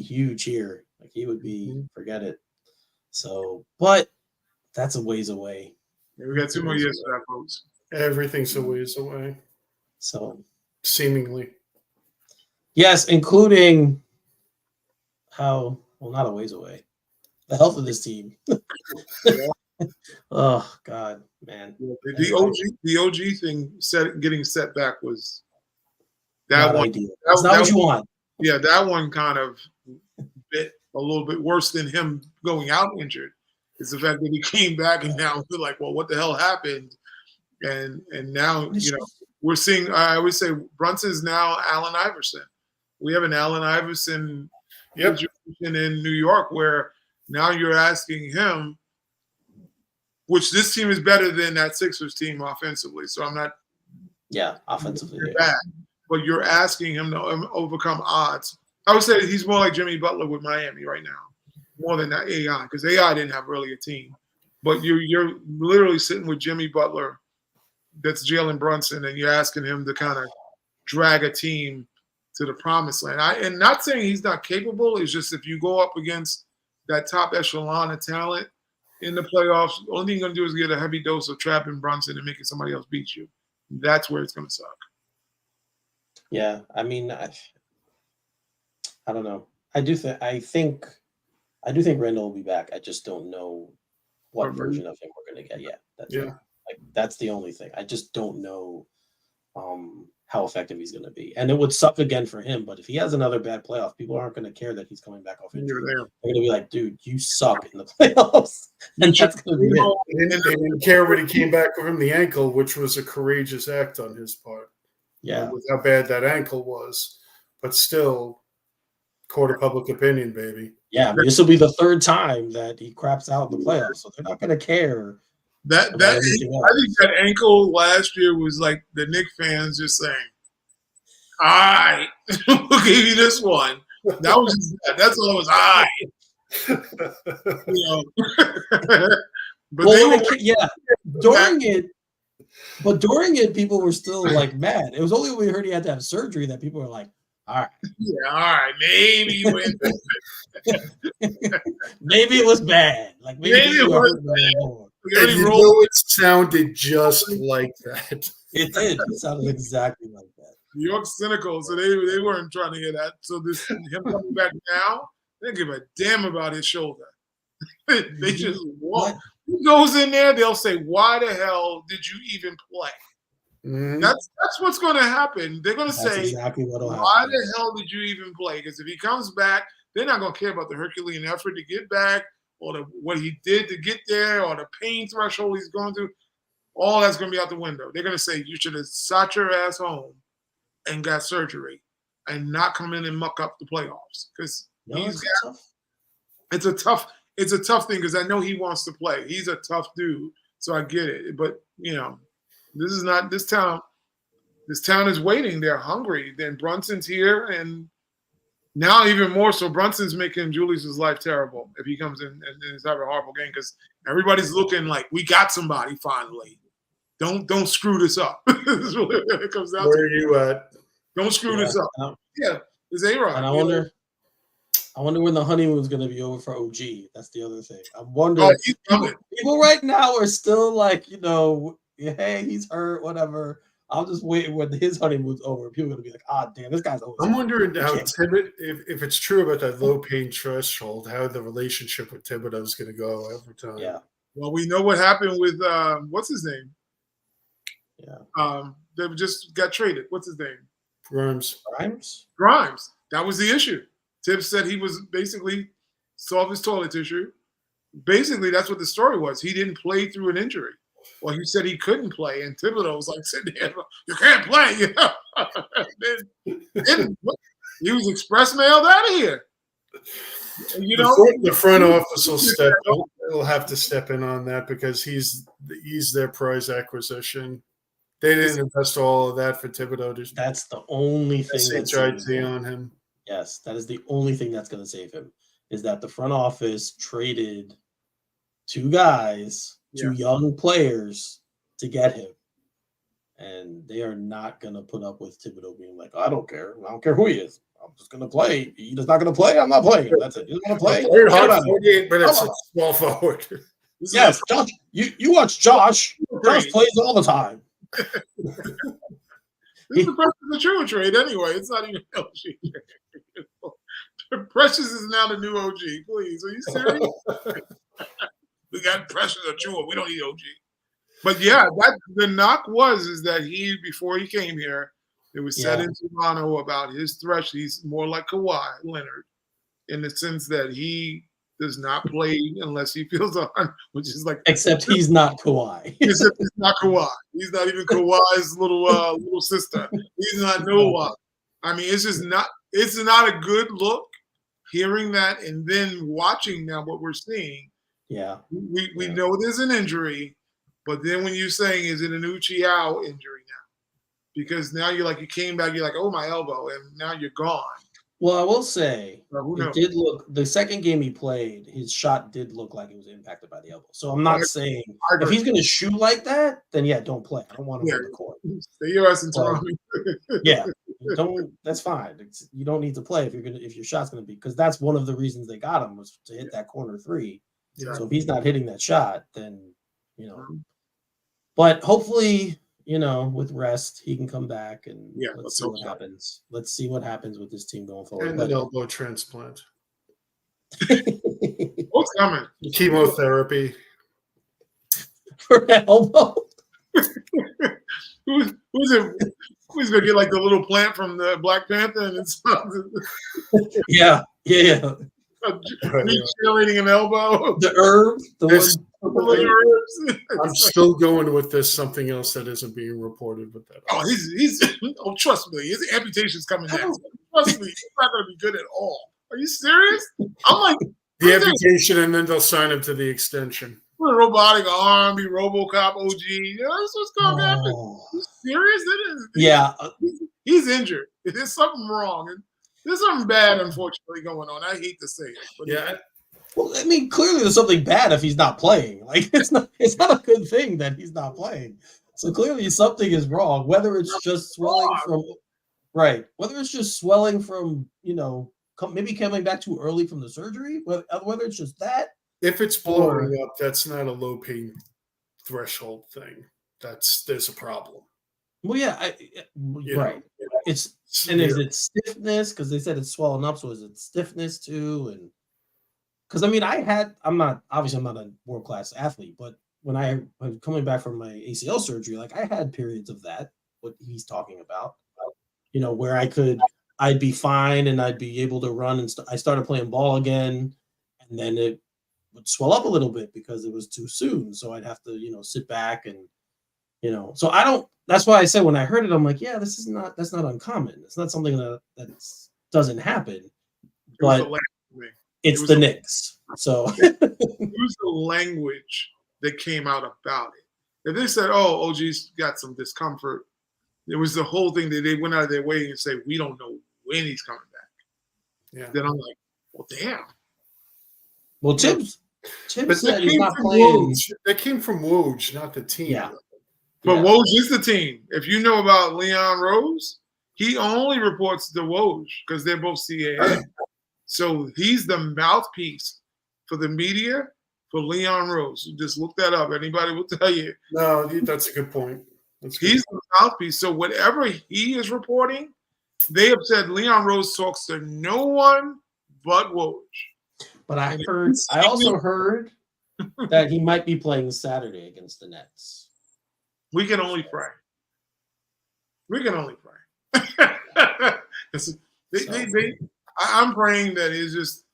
Speaker 1: huge here. Like he would be, forget it. So, but that's a ways away.
Speaker 2: Yeah, we got 2 more years for that, folks.
Speaker 3: Everything's a ways away.
Speaker 1: So,
Speaker 3: seemingly.
Speaker 1: Yes, including not a ways away. The health of this team. Oh God, man.
Speaker 2: The OG thing getting set back was that
Speaker 1: not
Speaker 2: one.
Speaker 1: Ideal. That's not what you want.
Speaker 2: Yeah, that one kind of bit a little bit worse than him going out injured. It's the fact that he came back and now we're like, well, what the hell happened? And now, we're seeing, I always say Brunson's now Allen Iverson. We have an Allen Iverson situation in New York where now you're asking him, which this team is better than that Sixers team offensively. So I'm not.
Speaker 1: Yeah, offensively.
Speaker 2: Bad, but you're asking him to overcome odds. I would say he's more like Jimmy Butler with Miami right now, more than that AI, because AI didn't have really a team. But you're literally sitting with Jimmy Butler, that's Jalen Brunson, and you're asking him to kind of drag a team to the promised land. And not saying he's not capable. It's just if you go up against that top echelon of talent in the playoffs, the only thing you're going to do is get a heavy dose of trapping Brunson and making somebody else beat you. That's where it's going to suck.
Speaker 1: Yeah, I mean, I don't know. I think Randall will be back. I just don't know what version of him we're going to get yet. That's the only thing. I just don't know how effective he's going to be. And it would suck again for him, but if he has another bad playoff, people aren't going to care that he's coming back off injury. They're going to be like, dude, you suck in the playoffs. And that's going to be it.
Speaker 3: They didn't care when he came back from the ankle, which was a courageous act on his part.
Speaker 1: Yeah.
Speaker 3: With how bad that ankle was. But still, court of public opinion, baby.
Speaker 1: Yeah, this will be the third time that he craps out in the playoffs, so they're not going to care.
Speaker 2: I think that ankle last year was like the Knicks fans just saying, all right, we'll give you this one. That was just that. That's all it was. All right.
Speaker 1: But during it, people were still like mad. It was only when we heard he had to have surgery that people were like, all right.
Speaker 2: Yeah, all right. Maybe you went
Speaker 1: maybe it was bad. Like maybe it was bad.
Speaker 3: And it sounded just like that.
Speaker 1: It did. It sounded exactly like that.
Speaker 2: New York's cynical, so they weren't trying to hear that. So him coming back now, they don't give a damn about his shoulder. They just walk. He goes in there, they'll say, "Why the hell did you even play?" Mm-hmm. That's what's going to happen. They're going to say,
Speaker 1: exactly
Speaker 2: "Why the hell did you even play?" Because if he comes back, they're not going to care about the Herculean effort to get back, or what he did to get there, or the pain threshold he's going through. All that's going to be out the window. They're going to say, "You should have sat your ass home and got surgery, and not come in and muck up the playoffs." Because it's a tough thing. Because I know he wants to play. He's a tough dude, so I get it. But this is not this town. This town is waiting. They're hungry. Then Brunson's here, and now even more so, Brunson's making Julius's life terrible if he comes in and is having a horrible game because everybody's looking like we got somebody finally. Don't screw this up. This is what it comes down
Speaker 3: Where are you at?
Speaker 2: Don't screw this up. Yeah, it's A-Rod.
Speaker 1: And I wonder when the honeymoon's going to be over for OG. That's the other thing. I'm wondering. People right now are still like, hey, he's hurt, whatever. I'm just waiting when his honeymoon's over. People are going to be like, damn, this guy's over.
Speaker 3: I'm wondering how Thibodeau, if it's true about that low pain threshold, how the relationship with Thibodeau is going to go over time.
Speaker 1: Yeah.
Speaker 2: Well, we know what happened with, what's his name?
Speaker 1: Yeah.
Speaker 2: They just got traded. What's his name?
Speaker 3: Grimes.
Speaker 2: That was the issue. Tibbs said he was basically solved his toilet tissue. Basically, that's what the story was. He didn't play through an injury. Well, he said he couldn't play, and Thibodeau was like sitting there, "You can't play." He was express mailed out of here.
Speaker 3: The front office will have to step in on that because he's their prize acquisition. They didn't invest all of that for Thibodeau.
Speaker 1: That's the only thing that's
Speaker 3: SHIT on him.
Speaker 1: Yes, that is the only thing that's going to save him. Is that the front office traded two young players to get him, and they are not going to put up with Thibodeau being like, I don't care who he is. I'm just going to play. He's not going to play. I'm not playing. That's it. He's going to play.
Speaker 3: 48 minutes at small forward.
Speaker 1: Yes, Josh. You watch Josh. Josh plays all the time.
Speaker 2: This is the true trade anyway. It's not even OG. Precious is now the new OG. Please, are you serious? We got Precious or Chua. We don't need OG. But yeah, the knock is that before he came here, it was said in Toronto about his threshold. He's more like Kawhi Leonard in the sense that he does not play unless he feels on, which is like.
Speaker 1: Except he's not Kawhi.
Speaker 2: Except he's not Kawhi. He's not even Kawhi's little sister. He's not Noah. I mean, it's just not. It's not a good look. Hearing that and then watching now what we're seeing.
Speaker 1: Yeah,
Speaker 2: we know there's an injury, but then when you're saying is it an Uchiao injury now? Because now you came back, you're like, oh, my elbow, and now you're gone.
Speaker 1: Well, I will say it did look the second game he played, his shot did look like it was impacted by the elbow. So I'm not saying if he's going to shoot like that, then don't play. I don't want him on the court.
Speaker 2: Stay your ass in Toronto.
Speaker 1: Yeah, don't. That's fine. You don't need to play if your shot's going to be, because that's one of the reasons they got him was to hit that corner three. Yeah. So if he's not hitting that shot, then But hopefully, with rest, he can come back and let's see what happens. Let's see what happens with this team going forward.
Speaker 3: And an elbow transplant.
Speaker 2: What's coming?
Speaker 3: Chemotherapy.
Speaker 1: For an elbow?
Speaker 2: Who's gonna get like the little plant from the Black Panther and it's
Speaker 1: yeah.
Speaker 2: Cheerleading an elbow.
Speaker 1: The herb. The
Speaker 2: herbs.
Speaker 3: I'm still going with this something else that isn't being reported with that.
Speaker 2: Oh, he's trust me, his amputation's coming next. Trust me, he's not gonna be good at all. Are you serious? I'm like
Speaker 3: the amputation and then they'll sign him to the extension.
Speaker 2: A robotic arm, be RoboCop OG. That's what's going to happen. You serious?
Speaker 1: Yeah.
Speaker 2: He's injured. There's something wrong. There's something bad, unfortunately, going on. I hate to say it. But
Speaker 1: Well, I mean, clearly there's something bad if he's not playing. Like, it's not a good thing that he's not playing. So clearly something is wrong, whether it's just swelling from – right. Whether it's just swelling from, maybe coming back too early from the surgery, whether it's just that.
Speaker 3: If it's blowing up, that's not a low pain threshold thing. There's a problem.
Speaker 1: Well, yeah, right. Is it stiffness? Because they said it's swelling up. So is it stiffness too? And because I'm not a world class athlete, but when I was coming back from my ACL surgery, I had periods of that. What he's talking about, where I'd be fine and I'd be able to run and I started playing ball again, and then it would swell up a little bit because it was too soon. So I'd have to, sit back and, so I don't, that's why I said when I heard it, I'm like, yeah, that's not uncommon. It's not something that doesn't happen, but it's the Knicks. So
Speaker 2: use the language that came out about it. If they said, oh, OG's got some discomfort, it was the whole thing that they went out of their way and say, we don't know when he's coming back. Yeah. Then I'm like, well, damn.
Speaker 1: Well, Tibbs said he's not playing.
Speaker 3: That came from Woj, not the team.
Speaker 1: Yeah.
Speaker 2: But Woj is the team. If you know about Leon Rose, he only reports to Woj because they're both CAA. So he's the mouthpiece for the media for Leon Rose. You just look that up. Anybody will tell you.
Speaker 3: No, that's a good point.
Speaker 2: He's the mouthpiece. So whatever he is reporting, they have said Leon Rose talks to no one but Woj.
Speaker 1: But I also heard that he might be playing Saturday against the Nets.
Speaker 2: We can only pray. I'm praying that it's just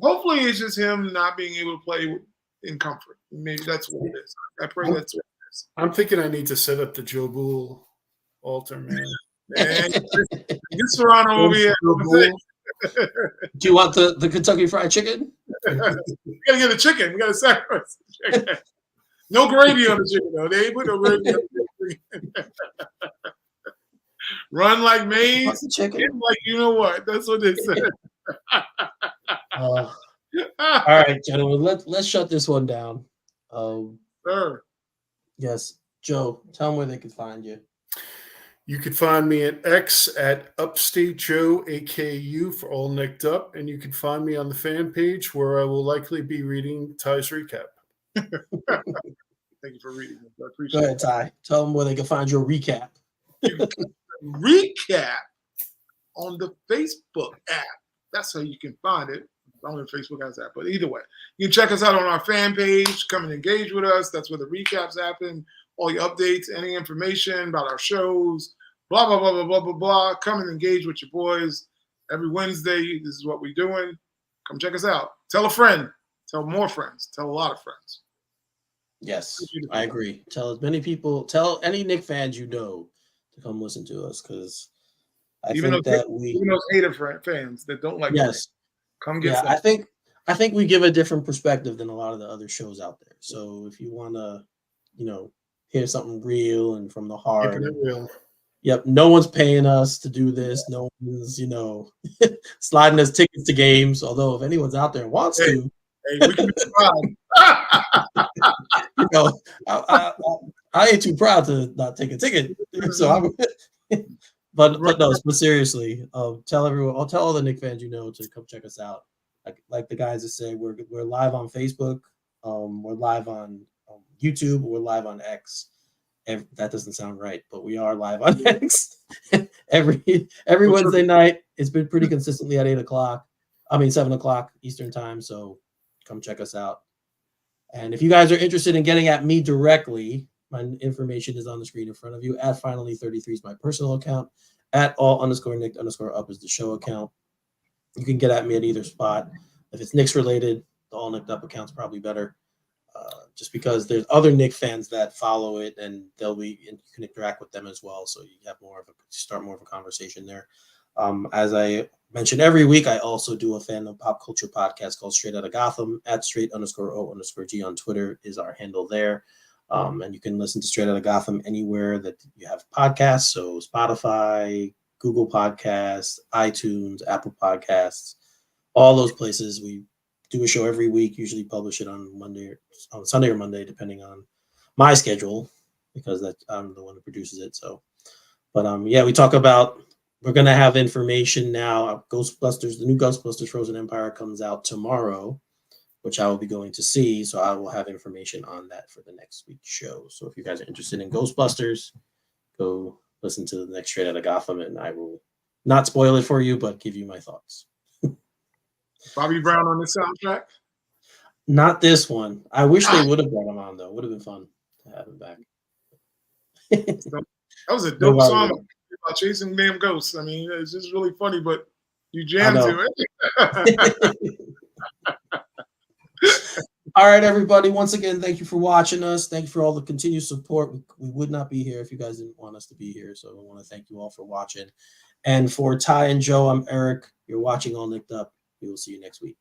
Speaker 2: hopefully it's just him not being able to play in comfort. Maybe that's what it is. I pray that's what it is.
Speaker 3: I'm thinking I need to set up the Joe Bull altar, man.
Speaker 2: And get Serrano over here.
Speaker 1: Do you want the Kentucky Fried Chicken?
Speaker 2: We gotta get the chicken. We gotta sacrifice the chicken. No gravy on the chicken, though. They ain't put no gravy on the Run like maize,
Speaker 1: What's the chicken?
Speaker 2: hit like you know what. That's what they said.
Speaker 1: All right, gentlemen, let's shut this one down.
Speaker 2: Sir.
Speaker 1: Yes, Joe, tell them where they can find you.
Speaker 3: You can find me at X at Upstate Joe, AKU for All Nicked Up. And you can find me on the fan page where I will likely be reading Ty's recap.
Speaker 2: Thank you for reading it. I appreciate
Speaker 1: Go ahead, Ty. Tell them where they can find your recap.
Speaker 2: Recap on the Facebook app. That's how you can find it. I don't know if Facebook has that, but either way, you can check us out on our fan page. Come and engage with us. That's where the recaps happen. All your updates, any information about our shows, blah, blah, blah, blah, blah, blah, blah. Come and engage with your boys every Wednesday. This is what we're doing. Come check us out. Tell a friend. Tell more friends. Tell a lot of friends.
Speaker 1: Yes, I agree. Tell as many people, tell any Knick fans you know to come listen to us, because
Speaker 2: Even
Speaker 1: think
Speaker 2: those
Speaker 1: that we
Speaker 2: hater fans that don't like
Speaker 1: yes,
Speaker 2: come get some.
Speaker 1: I think we give a different perspective than a lot of the other shows out there. So if you want to, hear something real and from the heart.
Speaker 3: Keeping it real.
Speaker 1: Yep, no one's paying us to do this. No one's, sliding us tickets to games. Although if anyone's out there and wants to,
Speaker 2: hey, we can be
Speaker 1: I ain't too proud to not take a ticket. So but seriously, tell everyone. I'll tell all the Knick fans to come check us out. Like the guys that say we're live on Facebook, we're live on YouTube, we're live on X. That doesn't sound right, but we are live on X every Wednesday night. It's been pretty consistently at 7 o'clock Eastern time. So come check us out. And if you guys are interested in getting at me directly, my information is on the screen in front of you. At Finally33 is my personal account. At all_Nicked_up is the show account. You can get at me at either spot. If it's Knicks related, the All Nicked Up account's probably better. Just because there's other Knick fans that follow it, and you can interact with them as well. So you have start more of a conversation there. As I mention every week, I also do a fandom pop culture podcast called Straight Outta Gotham. At @straight_O_G on Twitter is our handle there. And you can listen to Straight Outta Gotham anywhere that you have podcasts. So Spotify, Google Podcasts, iTunes, Apple Podcasts, all those places. We do a show every week, usually publish it on Sunday or Monday, depending on my schedule, because I'm the one who produces it. So, but we talk about, we're going to have information now. Ghostbusters, the new Ghostbusters Frozen Empire comes out tomorrow, which I will be going to see. So I will have information on that for the next week's show. So if you guys are interested in Ghostbusters, go listen to the next Straight Outta Gotham, and I will not spoil it for you, but give you my thoughts.
Speaker 2: Bobby Brown on the soundtrack?
Speaker 1: Not this one. I wish they would have brought him on, though. Would have been fun to have him back.
Speaker 2: That was a dope song about chasing damn ghosts. I mean, it's just really funny, but you jammed to it.
Speaker 1: All right, everybody. Once again, thank you for watching us. Thank you for all the continued support. We would not be here if you guys didn't want us to be here. So I want to thank you all for watching. And for Ty and Joe, I'm Eric. You're watching All Nicked Up. We will see you next week.